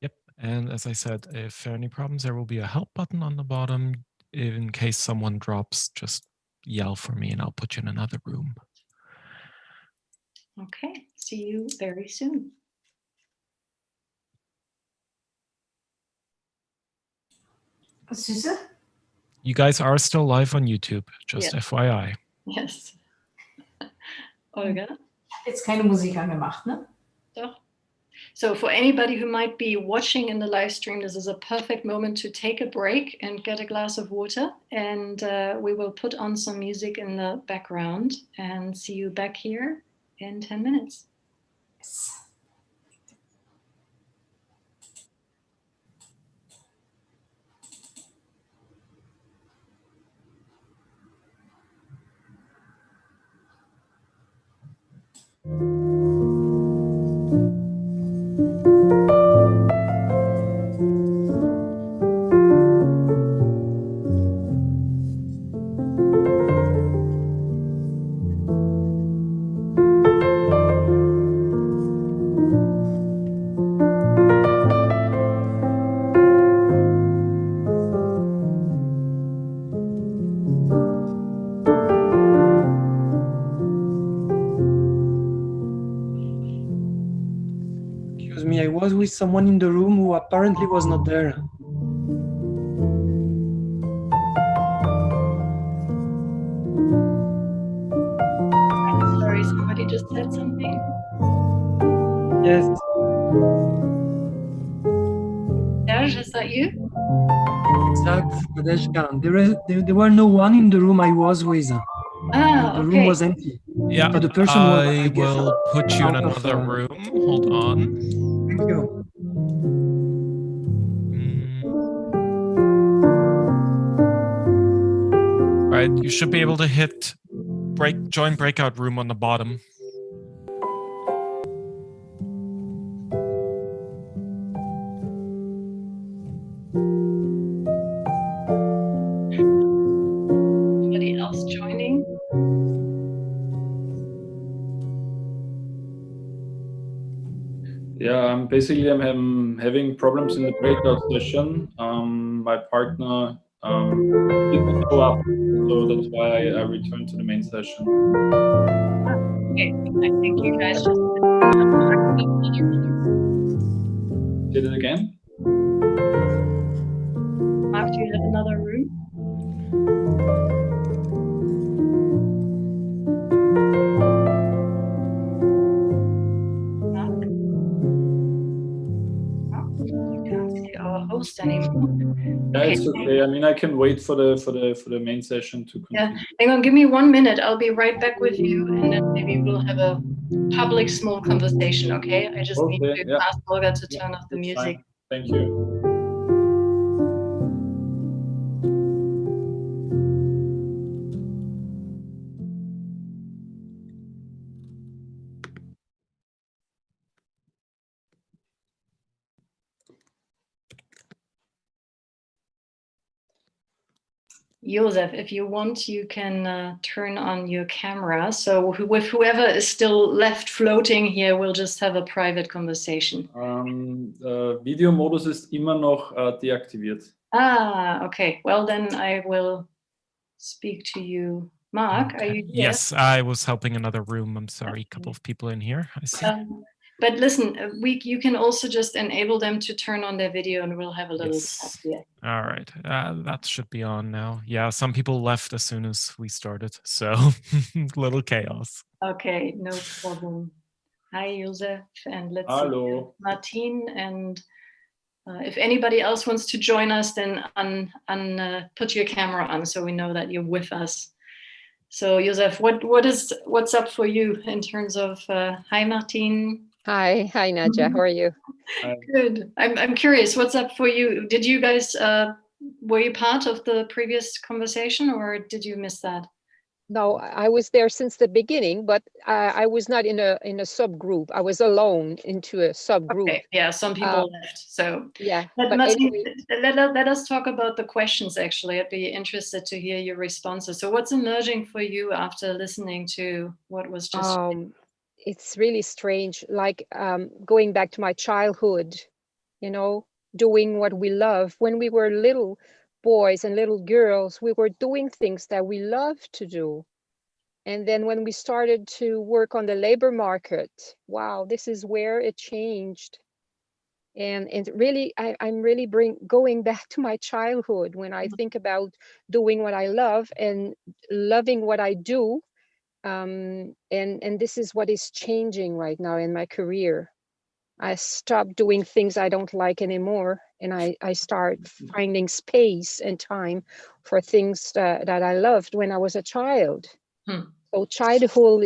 S2: Yep, and as I said, if there are any problems, there will be a help button on the bottom. In case someone drops, just yell for me and I'll put you in another room.
S1: Okay, see you very soon.
S7: Süße?
S2: You guys are still live on YouTube, just FYI.
S1: Yes. Olga?
S7: Jetzt keine Musik angemacht, ne?
S1: Doch. So for anybody who might be watching in the live stream, this is a perfect moment to take a break and get a glass of water. And we will put on some music in the background and see you back here in 10 minutes.
S7: Yes.
S8: with someone in the room who apparently was not there.
S1: I'm sorry, somebody just said something.
S8: Yes.
S1: Serge, is that you?
S8: Exactly. There were no one in the room I was with. The room was empty.
S2: Yeah,
S8: But the person was, I
S2: I
S8: guess,
S2: will put you in
S8: out of,
S2: another room. Hold on.
S8: Thank you.
S2: Right, you should be able to hit join breakout room on the bottom.
S1: Anybody else joining?
S9: Yeah, I'm having problems in the breakout session. My partner didn't show up, so that's why I returned to the main session.
S1: Okay, I think you guys just
S9: Did it again?
S1: Mark, do you have another room? Our host anymore.
S9: Yeah, it's okay. I mean, I can wait for the main session to continue.
S1: Yeah, hang on, give me 1 minute. I'll be right back with you, and then maybe we'll have a public small conversation. Okay, I just need to ask Olga to turn off the music.
S9: Fine. Thank you.
S1: Josef, if you want, you can turn on your camera. So with whoever is still left floating here, we'll just have a private conversation.
S9: Videomodus ist immer noch deaktiviert.
S1: Ah, okay. Well, then I will speak to you. Mark, are you here?
S2: Yes, I was helping another room. I'm sorry, a couple of people in here, I see.
S1: But listen, you can also just enable them to turn on their video and we'll have a little chat here.
S2: All right, that should be on now. Yeah, some people left as soon as we started, so little chaos.
S1: Okay, no problem. Hi, Josef, and let's
S9: see
S1: Martin, and if anybody else wants to join us, then put your camera on so we know that you're with us. So, Josef, what's up for you in terms of hi, Martin.
S10: Hi, Nadia. How are you?
S1: Good. I'm curious. What's up for you? Did you guys were you part of the previous conversation, or did you miss that?
S10: No, I was there since the beginning, but I was not in a subgroup. I was alone into a subgroup.
S1: Okay. Yeah, some people left. So
S10: yeah.
S1: But Martin, anyway. Let us talk about the questions. Actually, I'd be interested to hear your responses. So, what's emerging for you after listening to what was just?
S10: It's really strange. Like going back to my childhood, you know, doing what we love. When we were little boys and little girls, we were doing things that we loved to do. And then when we started to work on the labor market, wow, this is where it changed. And really, I'm really going back to my childhood when I think about doing what I love and loving what I do. And this is what is changing right now in my career. I stopped doing things I don't like anymore, and I start finding space and time for things that I loved when I was a child. So childhood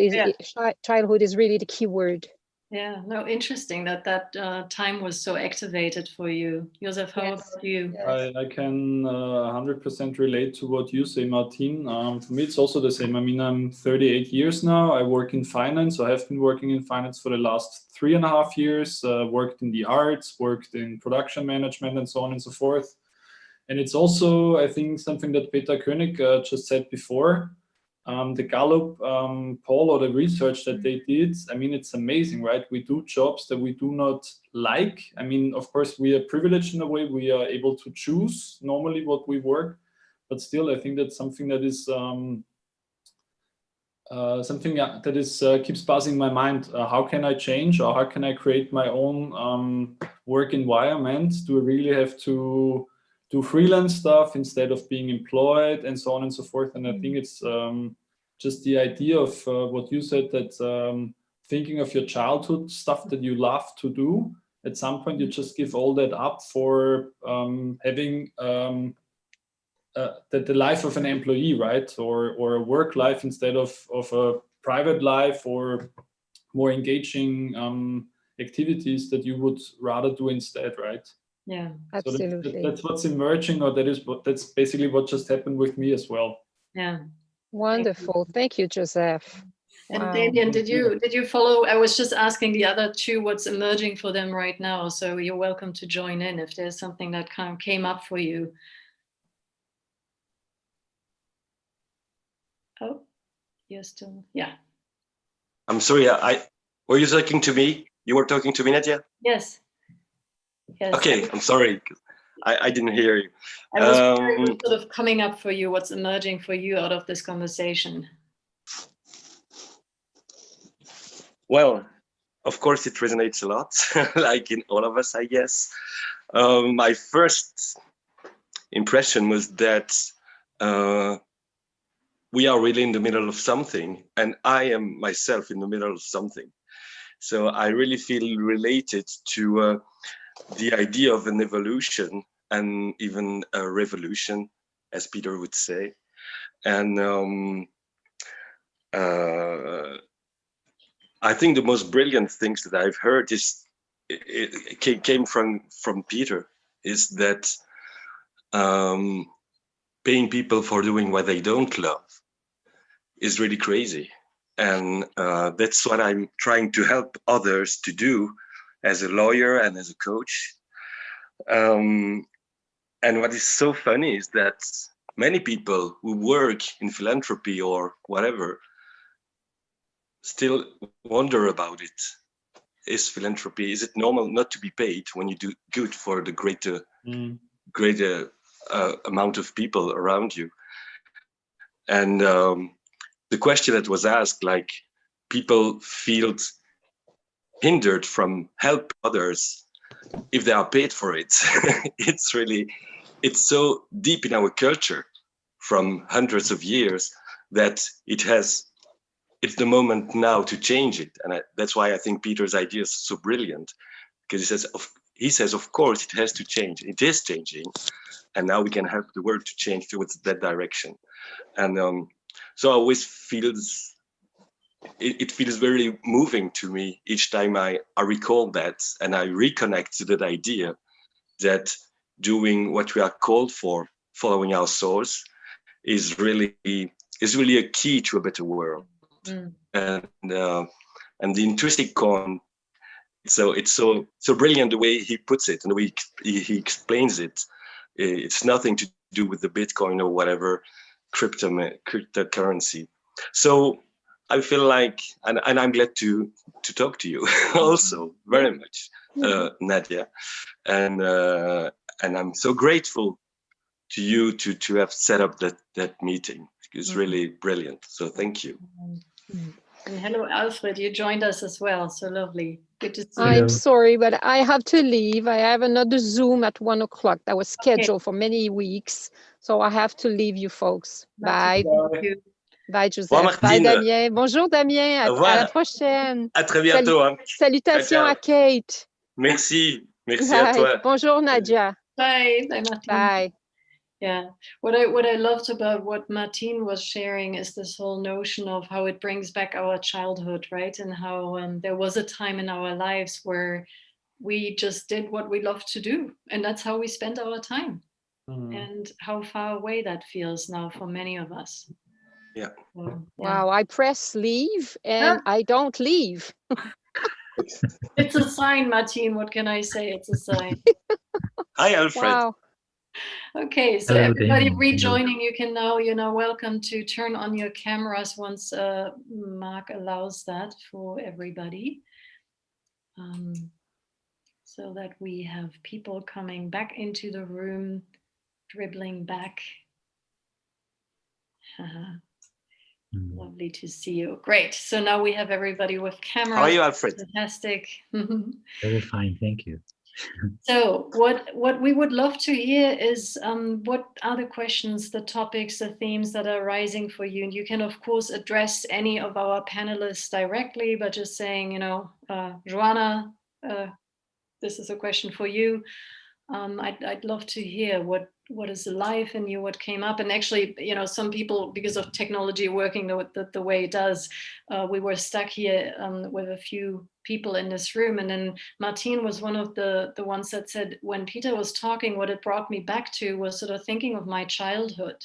S10: is really the key word.
S1: Yeah, no, interesting that time was so activated for you. Josef, how about you?
S9: I can 100% relate to what you say, Martin. For me, it's also the same. I mean, I'm 38 years now. I work in finance. I have been working in finance for the last 3.5 years, worked in the arts, worked in production management, and so on and so forth. And it's also, I think, something that Peter Koenig just said before. The Gallup poll or the research that they did, I mean, it's amazing, right? We do jobs that we do not like. I mean, of course, we are privileged in a way. We are able to choose normally what we work, but still, I think that's something that is keeps passing my mind. How can I change, or how can I create my own work environment? Do I really have to do freelance stuff instead of being employed, and so on and so forth? And I think it's just the idea of what you said, that thinking of your childhood stuff that you love to do, at some point you just give all that up for having the life of an employee, right? Or a work life instead of a private life, or more engaging activities that you would rather do instead, right?
S1: Yeah,
S10: absolutely.
S9: So that's what's emerging, or that's basically what just happened with me as well.
S1: Yeah.
S10: Wonderful. Thank you, Joseph.
S1: And
S10: Wow.
S1: Damien, did you follow? I was just asking the other two what's emerging for them right now. So you're welcome to join in if there's something that kind of came up for you. Oh, you're still, yeah.
S11: I'm sorry, were you talking to me? You were talking to me, Nadia?
S1: Yes. Yes.
S11: Okay, I'm sorry. I didn't hear you.
S1: I was wondering what's sort of coming up for you, what's emerging for you out of this conversation.
S11: Well, of course, it resonates a lot, like in all of us, I guess. My first impression was that we are really in the middle of something, and I am myself in the middle of something. So I really feel related to the idea of an evolution and even a revolution, as Peter would say. And I think the most brilliant things that I've heard it came from Peter, is that paying people for doing what they don't love is really crazy. And that's what I'm trying to help others to do as a lawyer and as a coach. And what is so funny is that many people who work in philanthropy or whatever still wonder about it. Is philanthropy, is it normal not to be paid when you do good for the greater amount of people around you? And the question that was asked, like, people feel hindered from help others if they are paid for it. It's so deep in our culture from hundreds of years that it's the moment now to change it. And that's why I think Peter's idea is so brilliant, because he says, of course, it has to change. It is changing. And now we can help the world to change towards that direction. And so I always it feels very moving to me each time I recall that, and I reconnect to that idea that doing what we are called for, following our souls, is really a key to a better world. And the intrinsic coin, so it's so brilliant the way he puts it and the way he explains it. It's nothing to do with the Bitcoin or whatever cryptocurrency. So I feel like, and I'm glad to talk to you also very much, Nadia, and I'm so grateful to you to have set up that meeting. It's really brilliant. So thank you.
S1: And hello, Alfred. You joined us as well. So lovely. Good to see you.
S10: I'm sorry, but I have to leave. I have another Zoom at 1 o'clock that was scheduled for many weeks. So I have to leave you folks. Bye. Bye, Joseph. Bye, Damien. Bonjour, Damien. À la prochaine.
S11: À très bientôt.
S10: Salutations à Kate.
S11: Merci. Merci
S10: Bye.
S11: à toi.
S10: Bonjour, Nadia.
S1: Bye. Bye, Martin.
S10: Bye.
S1: Yeah, what I loved about what Martine was sharing is this whole notion of how it brings back our childhood, right? And how there was a time in our lives where we just did what we loved to do, and that's how we spent our time. And how far away that feels now for many of us.
S11: Yeah.
S1: So, yeah.
S10: Wow, I press leave and I don't leave.
S1: It's a sign, Martine. What can I say? It's a sign.
S11: Hi, Alfred.
S10: Wow.
S1: Okay, so
S12: Hello,
S1: everybody
S12: Damien.
S1: rejoining, you can now, welcome to turn on your cameras once Mark allows that for everybody. So that we have people coming back into the room, dribbling back. Lovely to see you. Great. So now we have everybody with cameras.
S11: How are you, Alfred?
S1: Fantastic.
S12: Very fine, thank you.
S1: So what we would love to hear is what are the questions, the topics, the themes that are rising for you? And you can, of course, address any of our panelists directly by just saying, you know, Joanna, this is a question for you. I'd love to hear what is alive in you, what came up. And actually, you know, some people, because of technology working the way it does, we were stuck here with a few people in this room. And then Martine was one of the ones that said, when Peter was talking, what it brought me back to was sort of thinking of my childhood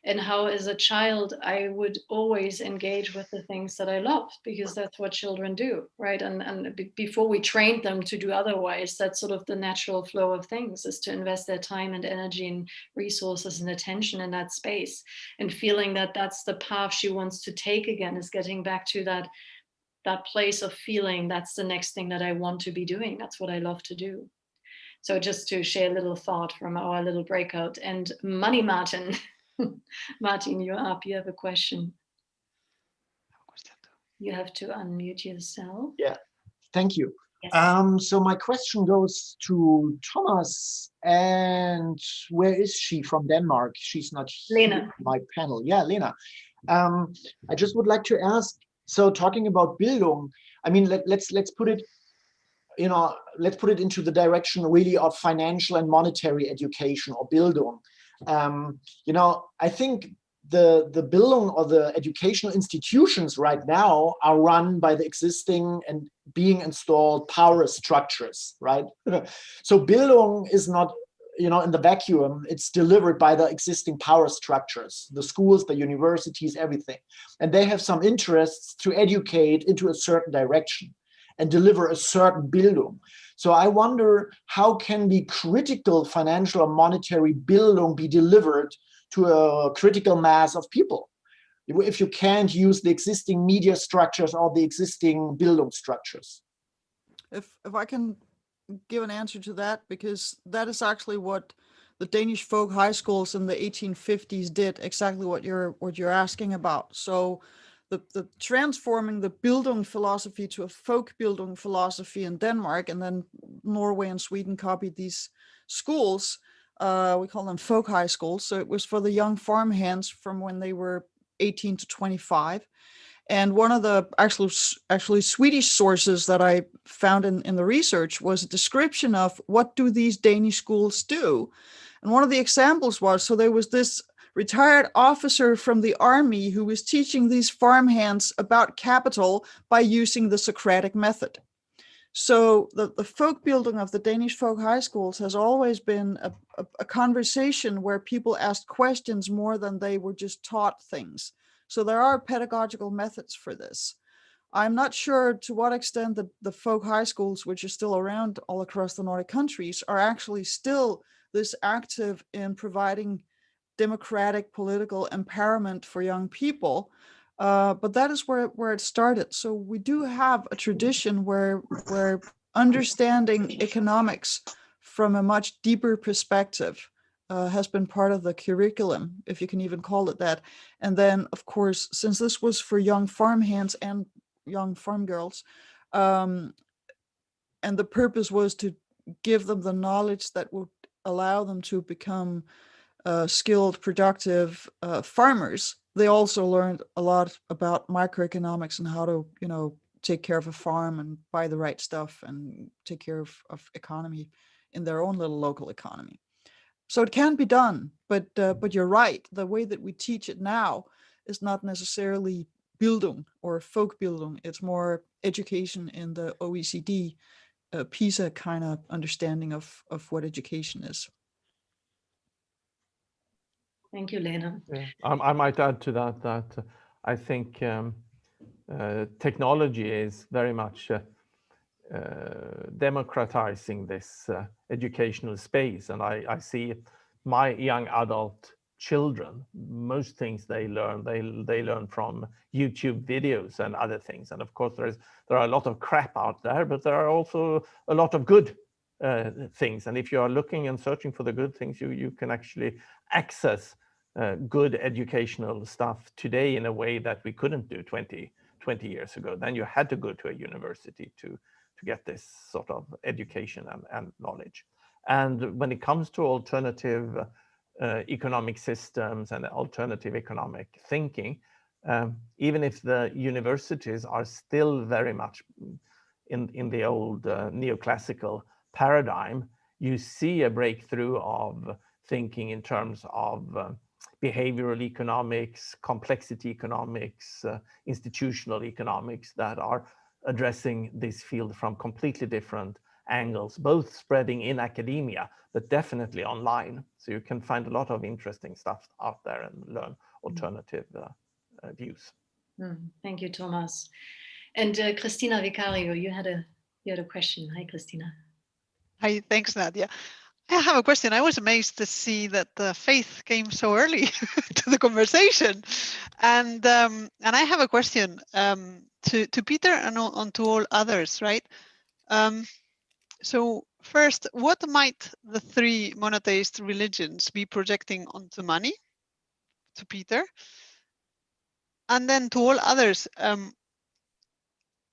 S1: and how as a child, I would always engage with the things that I loved, because that's what children do, right? And before we trained them to do otherwise, that's sort of the natural flow of things, is to invest their time and energy and resources and attention in that space. And feeling that that's the path she wants to take again, is getting back to that place of feeling that's the next thing that I want to be doing. That's what I love to do. So just to share a little thought from our little breakout. And Money Martin, Martin, you're up. You have a question. You have to unmute yourself.
S12: Yeah, thank you.
S1: Yes.
S12: So my question goes to Thomas, and where is she from Denmark? She's not here
S1: Lena.
S12: in my panel. Yeah, Lena. I just would like to ask, so talking about Bildung, I mean, let's put it, you know, let's put it into the direction really of financial and monetary education, or Bildung. You know, I think the Bildung, or the educational institutions right now, are run by the existing and being installed power structures, right? So Bildung is not, you know, in the vacuum. It's delivered by the existing power structures, the schools, the universities, everything. And they have some interests to educate into a certain direction and deliver a certain Bildung. So I wonder, how can the critical financial or monetary Bildung be delivered to a critical mass of people if you can't use the existing media structures or the existing Bildung structures?
S5: If I can give an answer to that, because that is actually what the Danish folk high schools in the 1850s did, exactly what you're asking about. So the transforming the Bildung philosophy to a folk Bildung philosophy in Denmark, and then Norway and Sweden copied these schools. We call them folk high schools. So it was for the young farmhands from when they were 18 to 25. And one of the actually Swedish sources that I found in the research was a description of what do these Danish schools do. And one of the examples was, so there was this retired officer from the army who was teaching these farmhands about capital by using the Socratic method. So the folk Bildung of the Danish folk high schools has always been a conversation where people asked questions more than they were just taught things. So there are pedagogical methods for this. I'm not sure to what extent the folk high schools, which are still around all across the Nordic countries, are actually still this active in providing democratic political empowerment for young people. But that is where it started. So we do have a tradition where understanding economics from a much deeper perspective has been part of the curriculum, if you can even call it that. And then, of course, since this was for young farmhands and young farm girls, and the purpose was to give them the knowledge that would allow them to become skilled, productive farmers, they also learned a lot about microeconomics and how to, you know, take care of a farm and buy the right stuff and take care of economy in their own little local economy. So it can be done, but you're right. The way that we teach it now is not necessarily Bildung or folk Bildung. It's more education in the OECD PISA kind of understanding of what education is.
S1: Thank you, Lena.
S3: Yeah, I might add to that I think technology is very much democratizing this educational space. And I see my young adult children, most things they learn from YouTube videos and other things. And of course, there are a lot of crap out there, but there are also a lot of good things. And if you are looking and searching for the good things, you can actually access good educational stuff today in a way that we couldn't do 20 years ago. Then you had to go to a university to get this sort of education and knowledge. And when it comes to alternative economic systems and alternative economic thinking, even if the universities are still very much in the old neoclassical paradigm, you see a breakthrough of thinking in terms of behavioral economics, complexity economics, institutional economics that are addressing this field from completely different angles, both spreading in academia, but definitely online. So you can find a lot of interesting stuff out there and learn alternative views.
S1: Thank you, Thomas. And Cristina Vicario, you had a question. Hi, Cristina.
S13: Hi, thanks, Nadia. I have a question. I was amazed to see that the faith came so early to the conversation, and I have a question to Peter and to all others, right? So first, what might the three monotheist religions be projecting onto money? To Peter, and then to all others.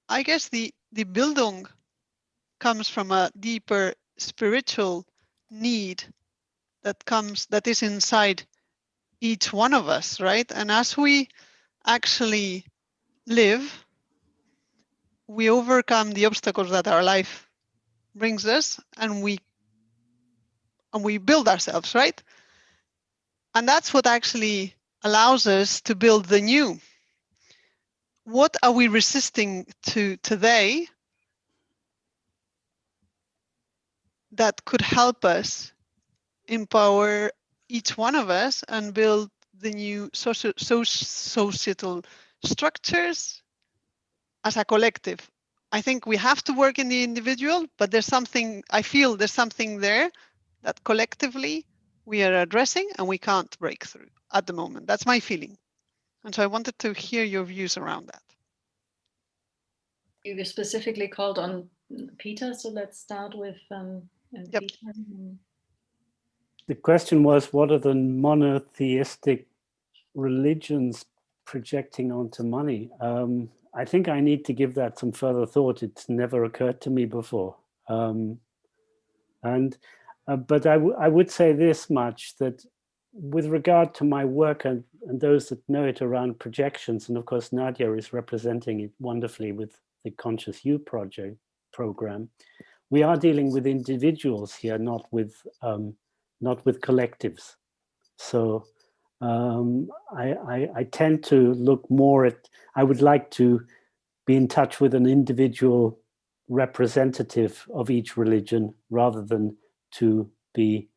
S13: I guess the Bildung comes from a deeper spiritual need that is inside each one of us, right? And as we actually live, we overcome the obstacles that our life brings us, and we build ourselves, right? And that's what actually allows us to build the new. What are we resisting to today that could help us empower each one of us and build the new societal structures as a collective? I think we have to work in the individual, but there's something, I feel there's something there that collectively we are addressing and we can't break through at the moment. That's my feeling. And so I wanted to hear your views around that.
S1: You specifically called on Peter, so let's start with Peter.
S6: The question was, what are the monotheistic religions projecting onto money? I think I need to give that some further thought. It's never occurred to me before. But I would say this much, that with regard to my work and those that know it around projections, and of course Nadia is representing it wonderfully with the Conscious You program, we are dealing with individuals here, not with collectives. So I tend to look more at, I would like to be in touch with an individual representative of each religion rather than to be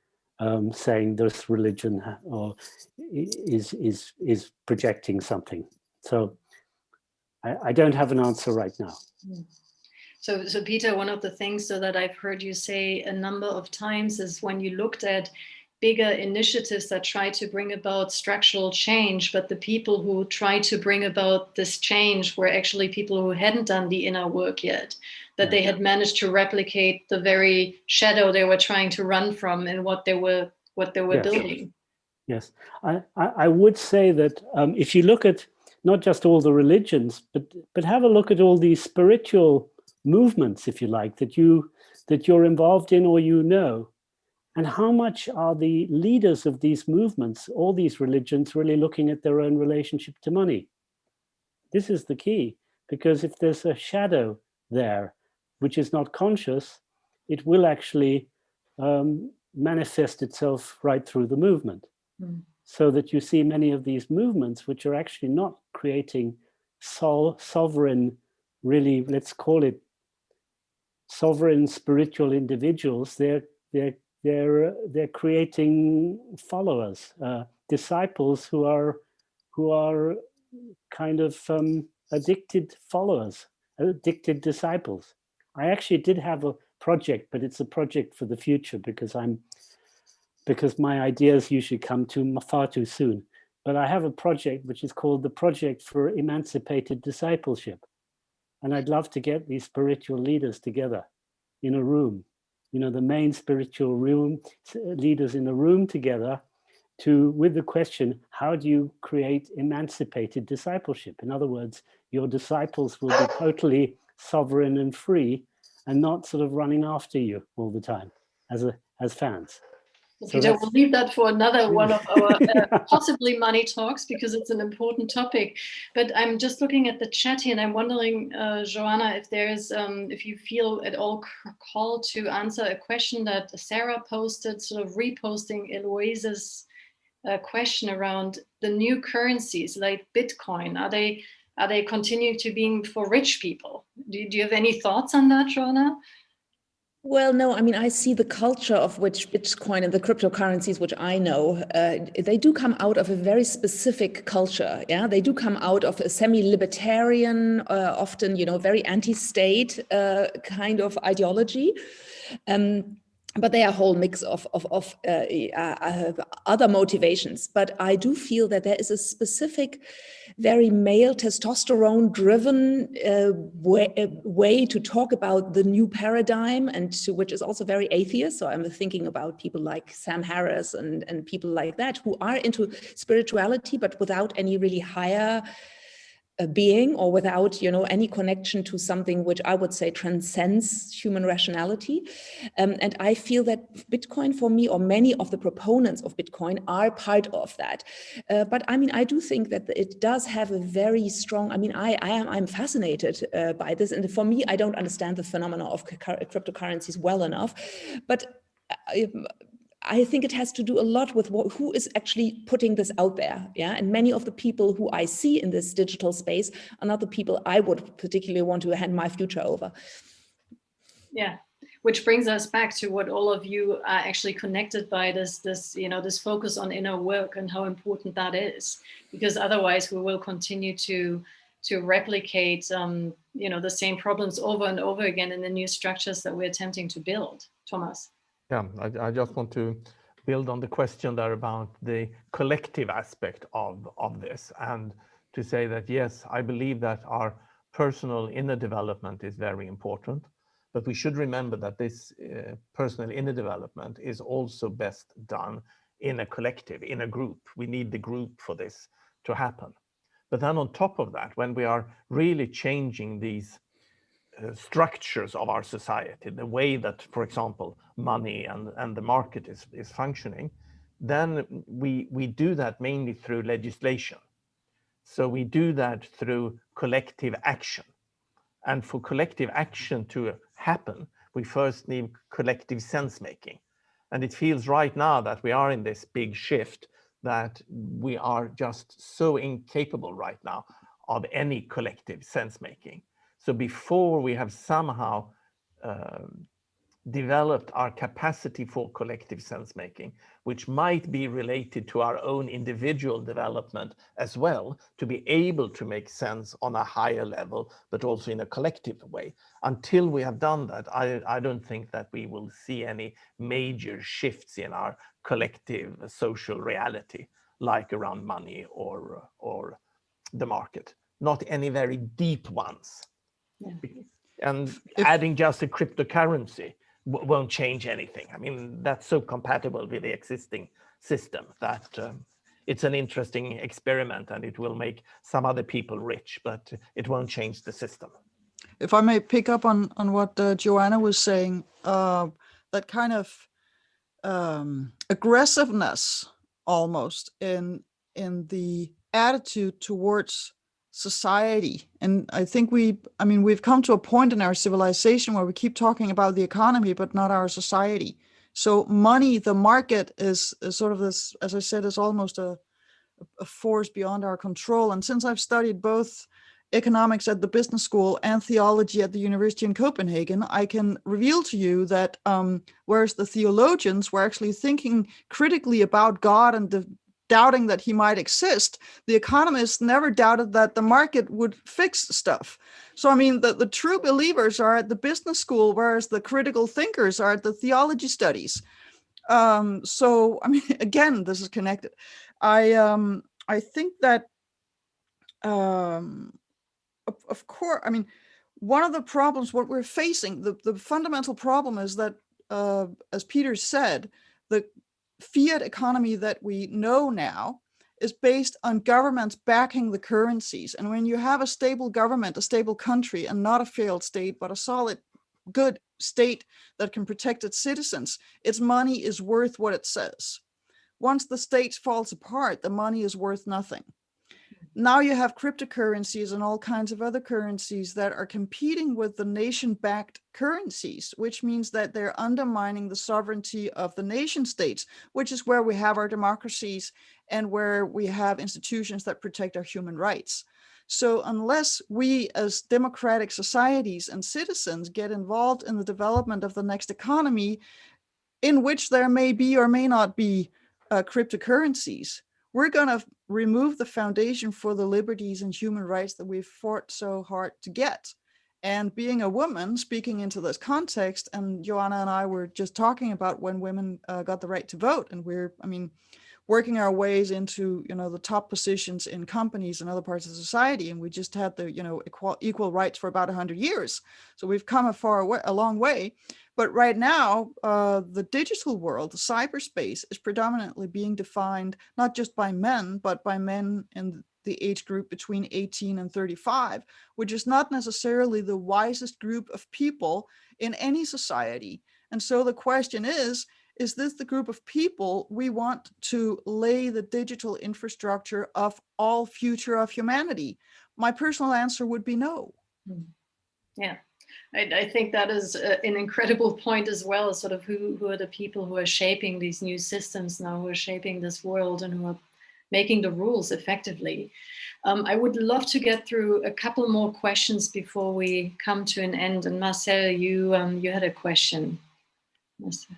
S6: saying this religion or is projecting something. So I don't have an answer right now.
S1: So Peter, one of the things that I've heard you say a number of times is when you looked at bigger initiatives that try to bring about structural change, but the people who try to bring about this change were actually people who hadn't done the inner work yet, that they had managed to replicate the very shadow they were trying to run from and what they were building.
S6: Yes, I would say that if you look at not just all the religions, but have a look at all these spiritual movements, if you like, that you're involved in or you know. And how much are the leaders of these movements, all these religions, really looking at their own relationship to money? This is the key, because if there's a shadow there, which is not conscious, it will actually manifest itself right through the movement. So that you see many of these movements, which are actually not creating sovereign, really, let's call it sovereign spiritual individuals. They're creating followers, disciples who are kind of addicted followers, addicted disciples. I actually did have a project, but it's a project for the future because my ideas usually come far too soon. But I have a project which is called the Project for Emancipated Discipleship. And I'd love to get these spiritual leaders together in a room, the main spiritual leaders in a room together with the question, how do you create emancipated discipleship? In other words, your disciples will be totally sovereign and free, and not sort of running after you all the time as fans. So
S1: Peter, we'll leave that for another one of our possibly money talks, because it's an important topic. But I'm just looking at the chat here, and I'm wondering, Joanna, if there's, if you feel at all called to answer a question that Sarah posted, sort of reposting Eloise's question around the new currencies like Bitcoin. Are they continuing to be for rich people? Do you have any thoughts on that, Joanna?
S4: Well, no, I mean, I see the culture of which Bitcoin and the cryptocurrencies, which I know, they do come out of a very specific culture. Yeah, they do come out of a semi-libertarian, often, very anti-state kind of ideology. But they are a whole mix of other motivations. But I do feel that there is a specific, very male, testosterone-driven way to talk about the new paradigm, and which is also very atheist. So I'm thinking about people like Sam Harris and people like that, who are into spirituality, but without any really higher being, or without any connection to something which I would say transcends human rationality. And I feel that Bitcoin, for me, or many of the proponents of Bitcoin, are part of that. But I mean, I do think that it does have a very strong, I mean, I'm fascinated by this. And for me, I don't understand the phenomena of cryptocurrencies well enough. But I think it has to do a lot with who is actually putting this out there. Yeah. And many of the people who I see in this digital space are not the people I would particularly want to hand my future over.
S1: Yeah. Which brings us back to what all of you are actually connected by, this focus on inner work and how important that is, because otherwise we will continue to replicate, the same problems over and over again in the new structures that we're attempting to build. Thomas.
S3: Yeah, I just want to build on the question there about the collective aspect of this, and to say that, yes, I believe that our personal inner development is very important, but we should remember that this personal inner development is also best done in a collective, in a group. We need the group for this to happen. But then on top of that, when we are really changing these structures of our society, the way that, for example, money and the market is functioning, then we do that mainly through legislation. So we do that through collective action. And for collective action to happen, we first need collective sense making. And it feels right now that we are in this big shift, that we are just so incapable right now of any collective sense making. So before we have somehow developed our capacity for collective sense making, which might be related to our own individual development as well, to be able to make sense on a higher level, but also in a collective way. Until we have done that, I don't think that we will see any major shifts in our collective social reality, like around money or the market. Not any very deep ones. Yeah. And adding just a cryptocurrency won't change anything. I mean, that's so compatible with the existing system that it's an interesting experiment, and it will make some other people rich, but it won't change the system.
S5: If I may pick up on what Joanna was saying, that kind of aggressiveness almost in the attitude towards society. And I think we've come to a point in our civilization where we keep talking about the economy, but not our society. So money, the market is sort of this, as I said, is almost a force beyond our control. And since I've studied both economics at the business school and theology at the University in Copenhagen, I can reveal to you that whereas the theologians were actually thinking critically about God and doubting that he might exist, the economists never doubted that the market would fix stuff. So, I mean, the true believers are at the business school, whereas the critical thinkers are at the theology studies. So, I mean, again, this is connected. I think that, of course, I mean, one of the problems, what we're facing, the fundamental problem is that, as Peter said, the fiat economy that we know now is based on governments backing the currencies. And when you have a stable government, a stable country, and not a failed state, but a solid good state that can protect its citizens, its money is worth what it says. Once the state falls apart, the money is worth nothing. Now you have cryptocurrencies and all kinds of other currencies that are competing with the nation-backed currencies, which means that they're undermining the sovereignty of the nation states, which is where we have our democracies and where we have institutions that protect our human rights. So unless we as democratic societies and citizens get involved in the development of the next economy, in which there may be or may not be cryptocurrencies, we're going to remove the foundation for the liberties and human rights that we've fought so hard to get. And being a woman, speaking into this context, and Joanna and I were just talking about when women got the right to vote, and we're, working our ways into, the top positions in companies and other parts of society, and we just had the, equal rights for about 100 years. So we've come a long way. But right now, the digital world, the cyberspace, is predominantly being defined not just by men, but by men in the age group between 18 and 35, which is not necessarily the wisest group of people in any society. And so the question is this the group of people we want to lay the digital infrastructure of all future of humanity? My personal answer would be no.
S1: Yeah. I think that is an incredible point as well, sort of who are the people who are shaping these new systems now, who are shaping this world and who are making the rules effectively. I would love to get through a couple more questions before we come to an end. And Marcel, you had a question. Marcel,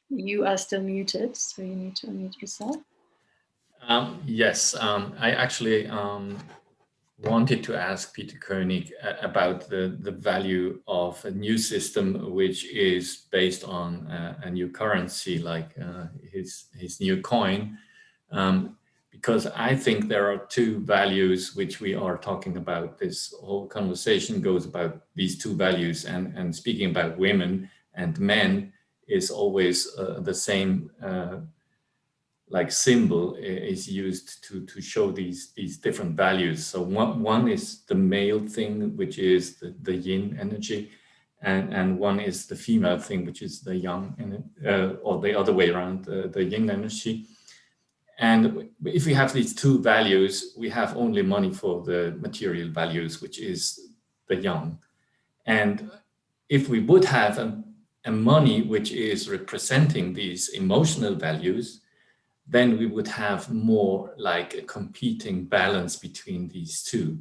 S1: you are still muted, so you need to unmute yourself.
S14: Yes, I actually wanted to ask Peter Koenig about the value of a new system which is based on a new currency, like his new coin, because I think there are two values which we are talking about. This whole conversation goes about these two values, and speaking about women and men is always the same like symbol is used to show these different values. So one is the male thing, which is the yin energy, and one is the female thing, which is the yang, or the other way around, the yin energy. And if we have these two values, we have only money for the material values, which is the yang. And if we would have a money which is representing these emotional values, then we would have more like a competing balance between these two.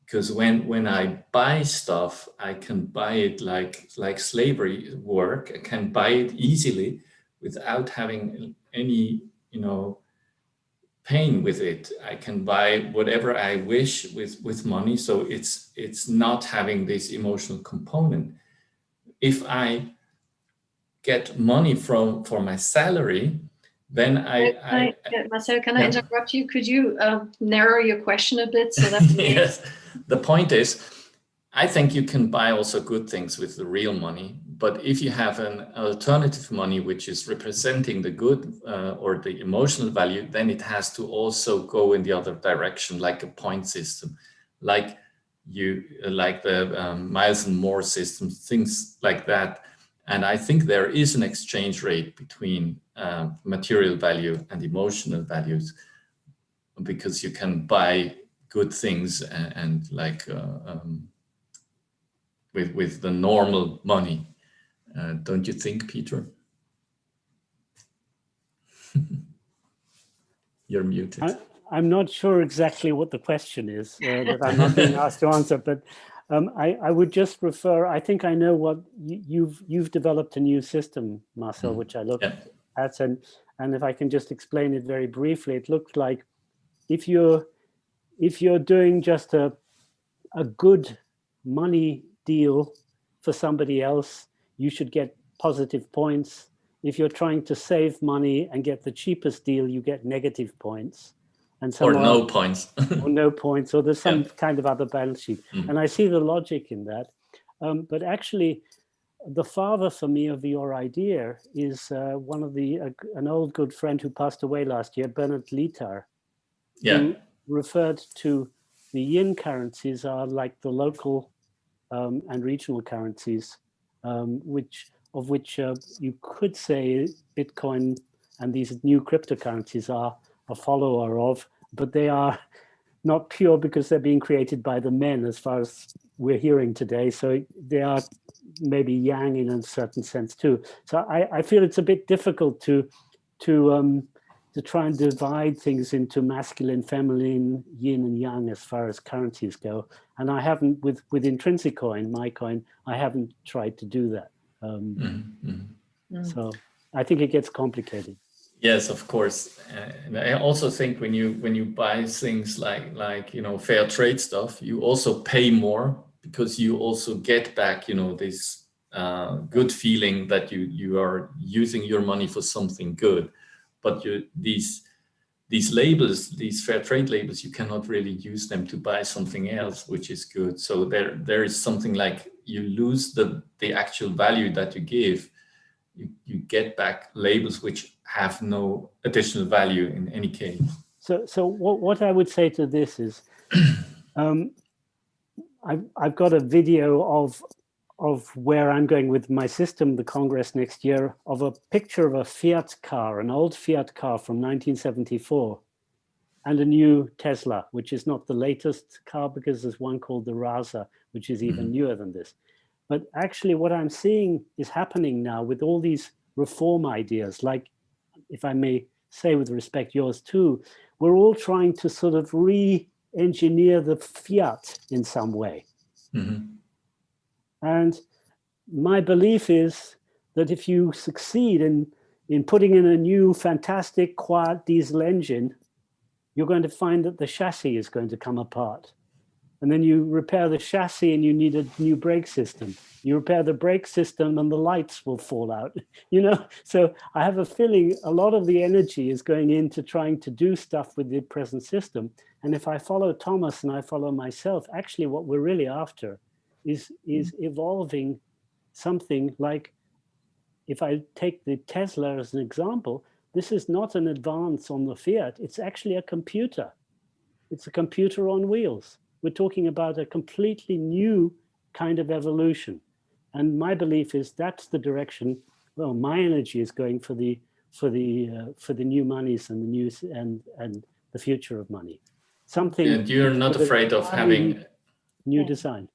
S14: Because when I buy stuff, I can buy it like slavery work. I can buy it easily without having any, pain with it. I can buy whatever I wish with money. So it's not having this emotional component. If I get money for my salary, then
S1: Marcel, can I interrupt you? Could you narrow your question a bit so that
S14: yes, the point is, I think you can buy also good things with the real money, but if you have an alternative money which is representing the good or the emotional value, then it has to also go in the other direction, like a point system, like the miles and more systems, things like that. And I think there is an exchange rate between material value and emotional values, because you can buy good things and with the normal money. Don't you think, Peter? You're muted.
S6: I'm not sure exactly what the question is that I'm not being asked to answer, but I would just refer, I think I know what you've developed a new system, Marcel, which I looked at, and if I can just explain it very briefly, it looked like if you're doing just a good money deal for somebody else, you should get positive points. If you're trying to save money and get the cheapest deal, you get negative points. And
S14: or no points.
S6: Or no points, or there's some kind of other balance sheet. And I see the logic in that. But actually, the father for me of your idea is one of an old good friend who passed away last year, Bernard Lietaer, who referred to the yin currencies are like the local and regional currencies. which you could say Bitcoin and these new cryptocurrencies are a follower of, but they are not pure because they're being created by the men, as far as we're hearing today. So they are maybe yang in a certain sense too. So I feel it's a bit difficult to try and divide things into masculine, feminine, yin and yang as far as currencies go. And I haven't, with intrinsic coin, my coin, I haven't tried to do that. So I think it gets complicated.
S14: Yes, of course. And I also think when you buy things like fair trade stuff, you also pay more because you also get back this good feeling that you are using your money for something good. But these labels, these fair trade labels, you cannot really use them to buy something else, which is good. So there is something like you lose the actual value that you give. You get back labels which have no additional value in any case.
S6: So what I would say to this is, I've got a video of where I'm going with my system, the Congress next year, of a picture of a Fiat car, an old Fiat car from 1974, and a new Tesla, which is not the latest car because there's one called the Raza, which is even newer than this. But actually what I'm seeing is happening now with all these reform ideas, like, if I may say with respect yours too, we're all trying to sort of re-engineer the fiat in some way. And my belief is that if you succeed in putting in a new fantastic quiet diesel engine, you're going to find that the chassis is going to come apart. And then you repair the chassis and you need a new brake system. You repair the brake system and the lights will fall out, So I have a feeling a lot of the energy is going into trying to do stuff with the present system. And if I follow Thomas and I follow myself, actually what we're really after is evolving something like, if I take the Tesla as an example, this is not an advance on the Fiat, it's actually a computer. It's a computer on wheels. We're talking about a completely new kind of evolution. And my belief is that's the direction, well, my energy is going for the new monies and the new and the future of money. Something.
S14: And you're not afraid of having
S6: new design.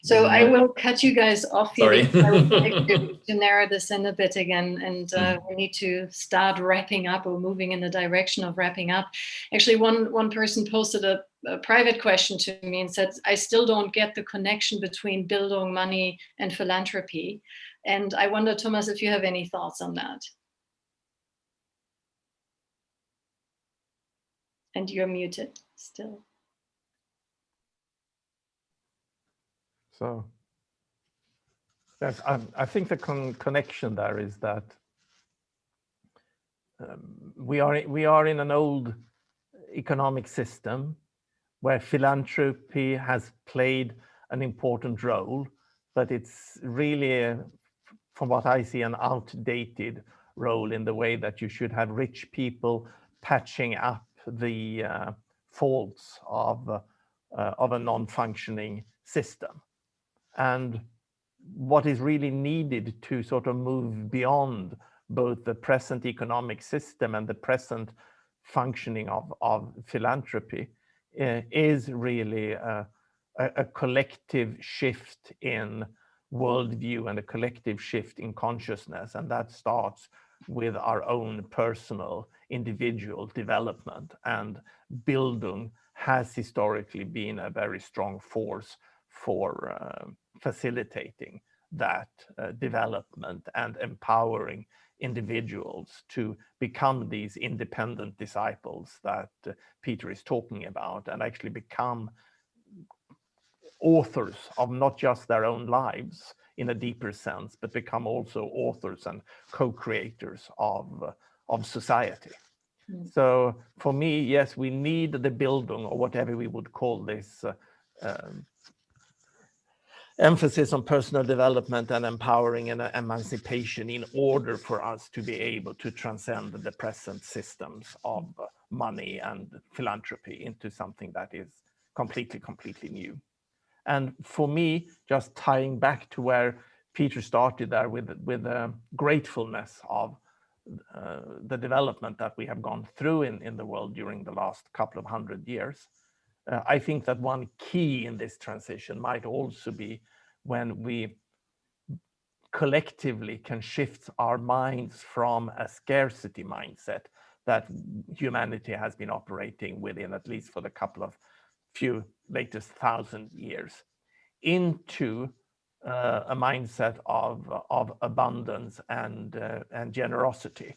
S1: So I will cut you guys off here.
S14: Sorry.
S1: I would like to narrow this in a bit again, and we need to start wrapping up or moving in the direction of wrapping up. Actually, one person posted a private question to me and said, I still don't get the connection between Bildung, money, and philanthropy. And I wonder, Thomas, if you have any thoughts on that. And you're muted still.
S3: So I think the connection there is that we are in an old economic system where philanthropy has played an important role, but it's really, from what I see, an outdated role in the way that you should have rich people patching up the faults of a non-functioning system. And what is really needed to sort of move beyond both the present economic system and the present functioning of philanthropy is really a collective shift in worldview and a collective shift in consciousness. And that starts with our own personal individual development. And Bildung has historically been a very strong force for facilitating that development and empowering individuals to become these independent disciples that Peter is talking about, and actually become authors of not just their own lives in a deeper sense, but become also authors and co-creators of society. So for me, yes, we need the Bildung, or whatever we would call this, emphasis on personal development and empowering and emancipation in order for us to be able to transcend the present systems of money and philanthropy into something that is completely new. And for me, just tying back to where Peter started there with gratefulness of the development that we have gone through in the world during the last couple of 100 years. I think that one key in this transition might also be when we collectively can shift our minds from a scarcity mindset that humanity has been operating within, at least for the couple of latest 1,000 years, into a mindset of abundance and generosity.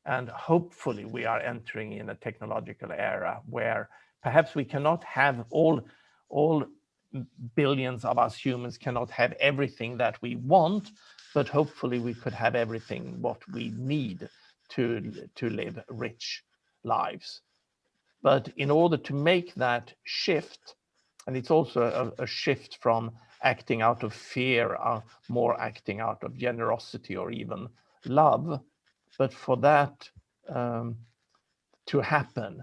S3: And hopefully we are entering in a technological era where perhaps we cannot have all billions of us humans cannot have everything that we want, but hopefully we could have everything what we need to live rich lives. But in order to make that shift, and it's also a shift from acting out of fear, more acting out of generosity or even love, but for that to happen,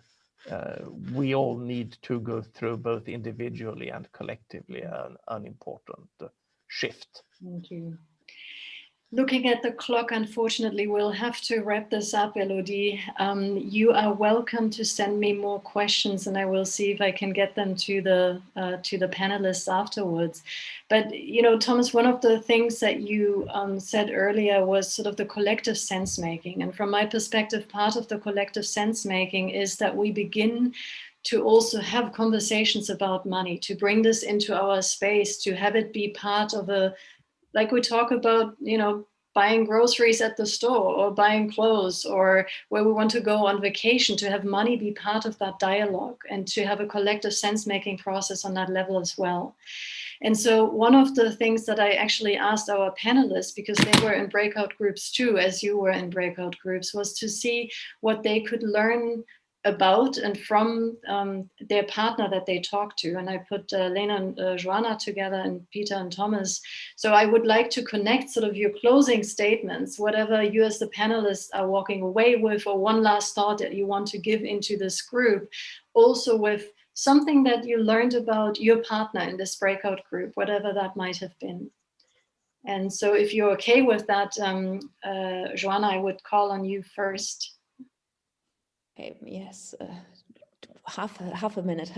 S3: we all need to go through both individually and collectively an important shift.
S1: Thank you. Looking at the clock, unfortunately, we'll have to wrap this up, Elodie. You are welcome to send me more questions, and I will see if I can get them to the panelists afterwards. But you know, Thomas, one of the things that you said earlier was sort of the collective sense making, and from my perspective, part of the collective sense making is that we begin to also have conversations about money, to bring this into our space, to have it be part of a, like we talk about, you know, buying groceries at the store or buying clothes, or where we want to go on vacation, to have money be part of that dialogue and to have a collective sense-making process on that level as well. And so one of the things that I actually asked our panelists, because they were in breakout groups too, as you were in breakout groups, was to see what they could learn about and from their partner that they talked to. And I put Lena and Joanna together, and Peter and Thomas. So I would like to connect sort of your closing statements, whatever you as the panelists are walking away with, or one last thought that you want to give into this group, also with something that you learned about your partner in this breakout group, whatever that might have been. And so if you're okay with that, Joanna, I would call on you first.
S4: Yes, half a minute.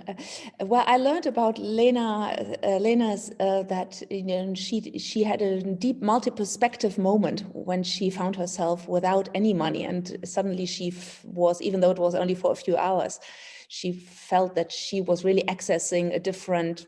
S4: Well, I learned about Lena's that, you know, she had a deep multi-perspective moment when she found herself without any money, and suddenly she was, even though it was only for a few hours, she felt that she was really accessing a different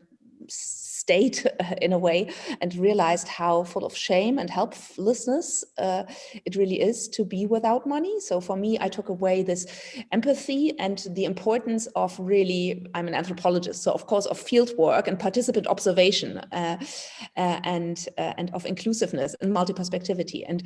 S4: state in a way, and realized how full of shame and helplessness it really is to be without money. So for me, I took away this empathy and the importance of really, I'm an anthropologist, so of course of field work and participant observation and of inclusiveness and multi-perspectivity. And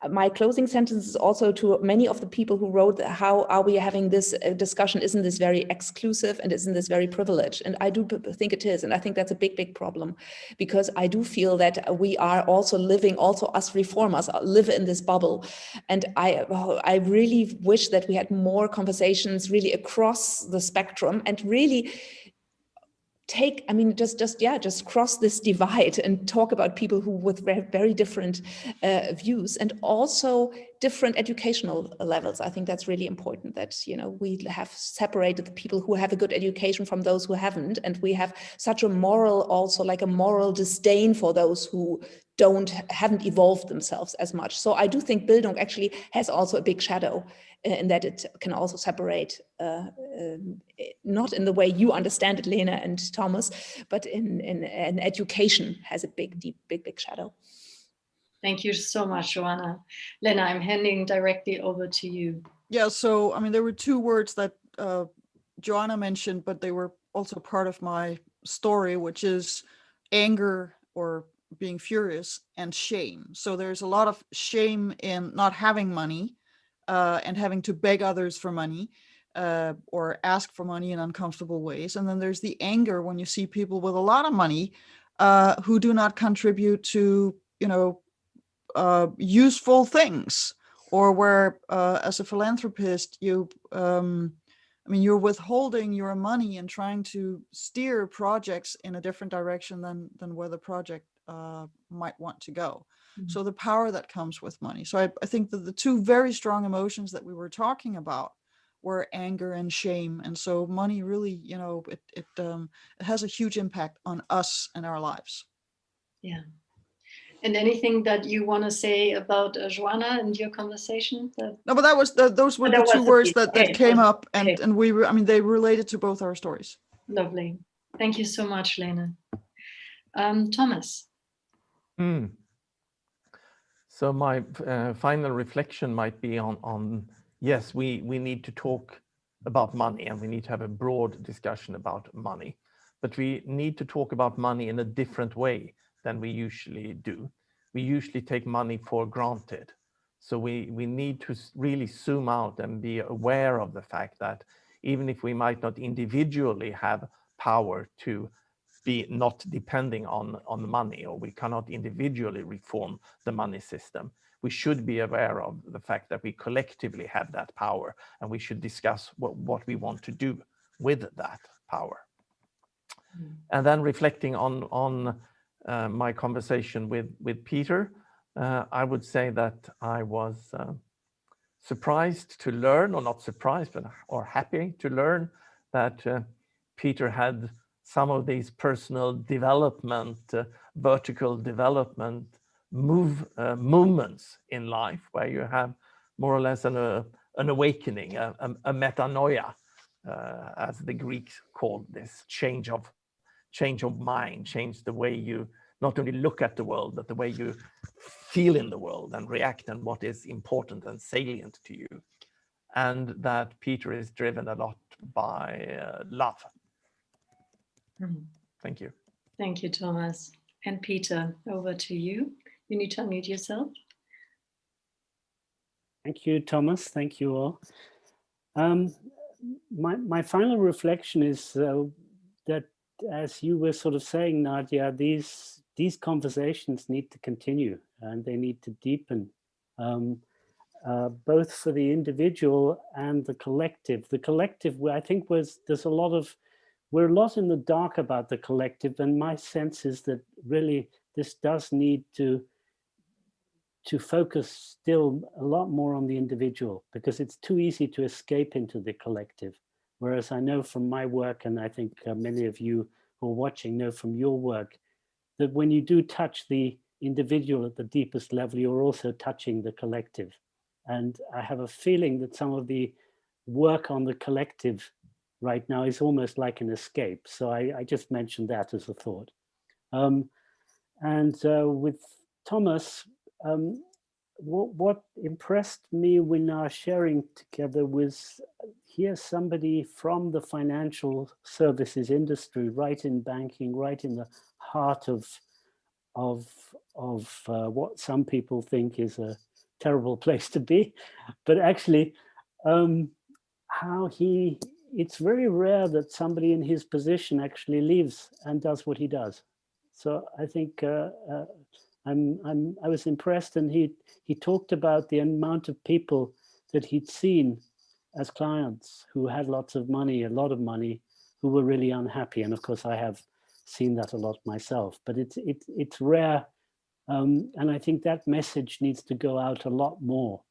S4: my closing sentence is also to many of the people who wrote, how are we having this discussion? Isn't this very exclusive, and isn't this very privileged? And I do think it is. And I think that's a big problem, because I do feel that we are also living, also us reformers live in this bubble. And I really wish that we had more conversations really across the spectrum, and really just cross this divide and talk about people who with very different views, and also different educational levels. I think that's really important, that, you know, we have separated the people who have a good education from those who haven't, and we have such a moral, also like a moral disdain for those who haven't evolved themselves as much. So I do think Bildung actually has also a big shadow in that it can also separate, not in the way you understand it, Lena and Thomas, but in education has a big shadow.
S1: Thank you so much, Joanna. Lena, I'm handing directly over to you.
S5: Yeah, so I mean, there were two words that Joanna mentioned, but they were also part of my story, which is anger, or being furious, and shame. So there's a lot of shame in not having money and having to beg others for money or ask for money in uncomfortable ways. And then there's the anger when you see people with a lot of money who do not contribute to, you know, useful things, or where as a philanthropist, you're withholding your money and trying to steer projects in a different direction than where the project might want to go. So the power that comes with money. So I think that the two very strong emotions that we were talking about were anger and shame. And so money really, you know, it has a huge impact on us and our lives.
S1: Yeah. And anything that you want to say about Joanna and your conversation?
S5: No, but that was those were the two words that came up, and we were, I mean, they related to both our stories.
S1: Lovely. Thank you so much, Lena. Thomas.
S3: So my final reflection might be on yes, we need to talk about money, and we need to have a broad discussion about money, but we need to talk about money in a different way than we usually do. We usually take money for granted. So we need to really zoom out and be aware of the fact that even if we might not individually have power to be not depending on money, or we cannot individually reform the money system, we should be aware of the fact that we collectively have that power, and we should discuss what we want to do with that power. And then reflecting on my conversation with Peter, I would say that I was surprised to learn, or not surprised, or happy to learn that Peter had some of these personal development, vertical development movements in life, where you have more or less an awakening, a metanoia, as the Greeks called this, change of mind, change the way you not only look at the world, but the way you feel in the world and react, and what is important and salient to you. And that Peter is driven a lot by love. Thank you.
S1: Thank you, Thomas. And Peter, over to you. You need to unmute yourself.
S6: Thank you, Thomas. Thank you all. My final reflection is that, as you were sort of saying, Nadia, these conversations need to continue, and they need to deepen, both for the individual and the collective. The collective, I think, there's a lot of, we're a lot in the dark about the collective, and my sense is that really this does need to focus still a lot more on the individual, because it's too easy to escape into the collective. Whereas I know from my work, and I think many of you who are watching know from your work, that when you do touch the individual at the deepest level, you're also touching the collective. And I have a feeling that some of the work on the collective right now is almost like an escape. So I just mentioned that as a thought. With Thomas, what impressed me when our sharing together was here's somebody from the financial services industry, right in banking, right in the heart of what some people think is a terrible place to be, but actually it's very rare that somebody in his position actually leaves and does what he does. So I think I was impressed, and he talked about the amount of people that he'd seen as clients who had lots of money, a lot of money, who were really unhappy. And of course, I have seen that a lot myself. But it's rare, and I think that message needs to go out a lot more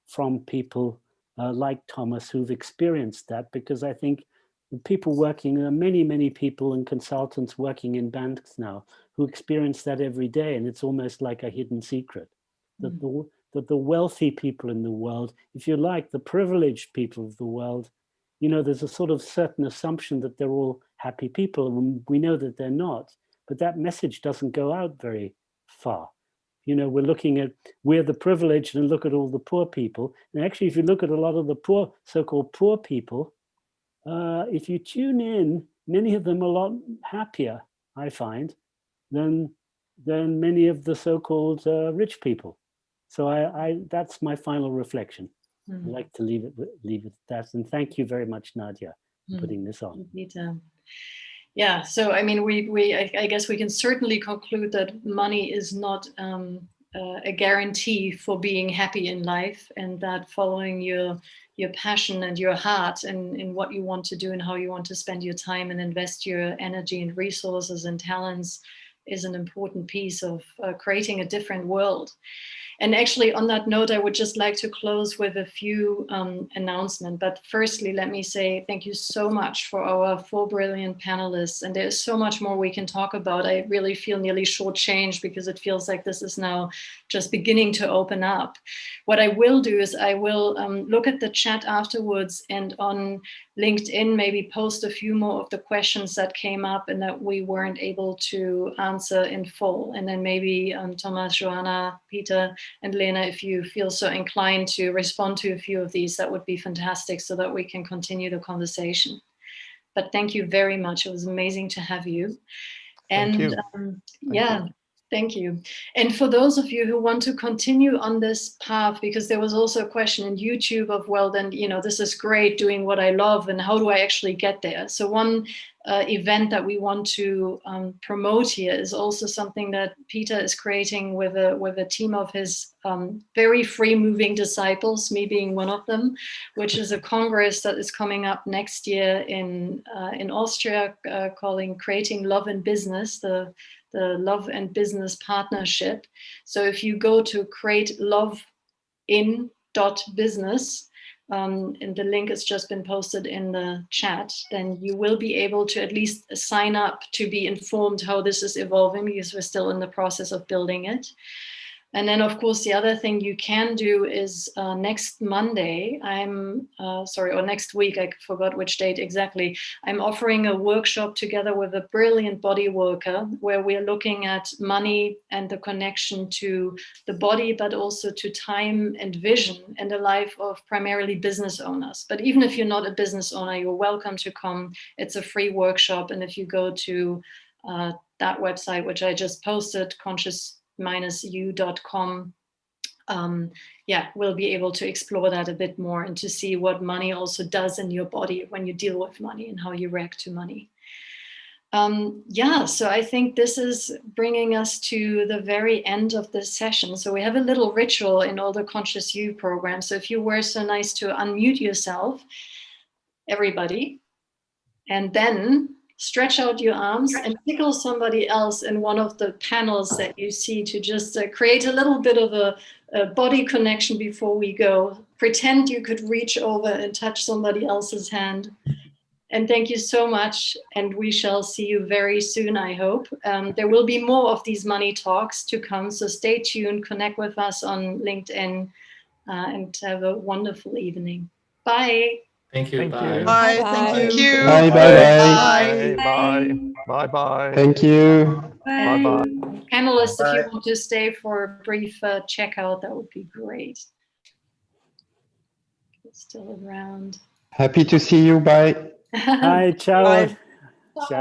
S6: from people like Thomas who've experienced that, because I think the people working, there are many people and consultants working in banks now who experience that every day, and it's almost like a hidden secret that the wealthy people in the world, if you like, the privileged people of the world, you know, there's a sort of certain assumption that they're all happy people, and we know that they're not, but that message doesn't go out very far. You know, we're the privileged and look at all the poor people. And actually, if you look at a lot of the poor, so-called poor people, if you tune in, many of them are a lot happier, I find, than many of the so-called rich people. So that's my final reflection. I'd like to leave it at that. And thank you very much, Nadia, for putting this on.
S1: Yeah, so I mean, I guess we can certainly conclude that money is not a guarantee for being happy in life, and that following your passion and your heart and in what you want to do and how you want to spend your time and invest your energy and resources and talents is an important piece of creating a different world. And actually, on that note, I would just like to close with a few announcements. But firstly, let me say thank you so much for our 4 brilliant panelists. And there's so much more we can talk about. I really feel nearly shortchanged because it feels like this is now just beginning to open up. What I will do is I will look at the chat afterwards, and on LinkedIn maybe post a few more of the questions that came up and that we weren't able to answer in full. And then maybe Thomas, Joanna, Peter, and Lena, if you feel so inclined to respond to a few of these, that would be fantastic so that we can continue the conversation. But thank you very much. It was amazing to have you. And yeah, thank you. And for those of you who want to continue on this path, because there was also a question in YouTube of, well, then, you know, this is great doing what I love, and how do I actually get there? So one event that we want to promote here is also something that Peter is creating with a team of his very free-moving disciples, me being one of them, which is a congress that is coming up next year in Austria, calling Creating Love in Business, the Love and Business Partnership. So if you go to createlovein.business, and the link has just been posted in the chat, then you will be able to at least sign up to be informed how this is evolving, because we're still in the process of building it. And then, of course, the other thing you can do is next Monday, or next week, I forgot which date exactly, I'm offering a workshop together with a brilliant body worker where we're looking at money and the connection to the body, but also to time and vision in the life of primarily business owners. But even if you're not a business owner, you're welcome to come. It's a free workshop. And if you go to that website, which I just posted, conscious-u.com, we'll be able to explore that a bit more and to see what money also does in your body when you deal with money and how you react to money. So I think this is bringing us to the very end of this session. So we have a little ritual in all the Conscious You programs. So if you were so nice to unmute yourself, everybody, and then stretch out your arms and tickle somebody else in one of the panels that you see to just create a little bit of a body connection before we go. Pretend you could reach over and touch somebody else's hand. And thank you so much. And we shall see you very soon, I hope. There will be more of these money talks to come. So stay tuned, connect with us on LinkedIn, and have a wonderful evening. Bye.
S14: Thank you. Bye.
S5: Bye. Thank you.
S15: Bye. Bye.
S3: Bye. Bye. Bye.
S15: Thank you.
S3: Bye. Bye.
S1: Panelists, if you want to stay for a brief checkout, that would be great. It's still around.
S15: Happy to see you. Bye.
S6: Hi, ciao.
S5: Bye.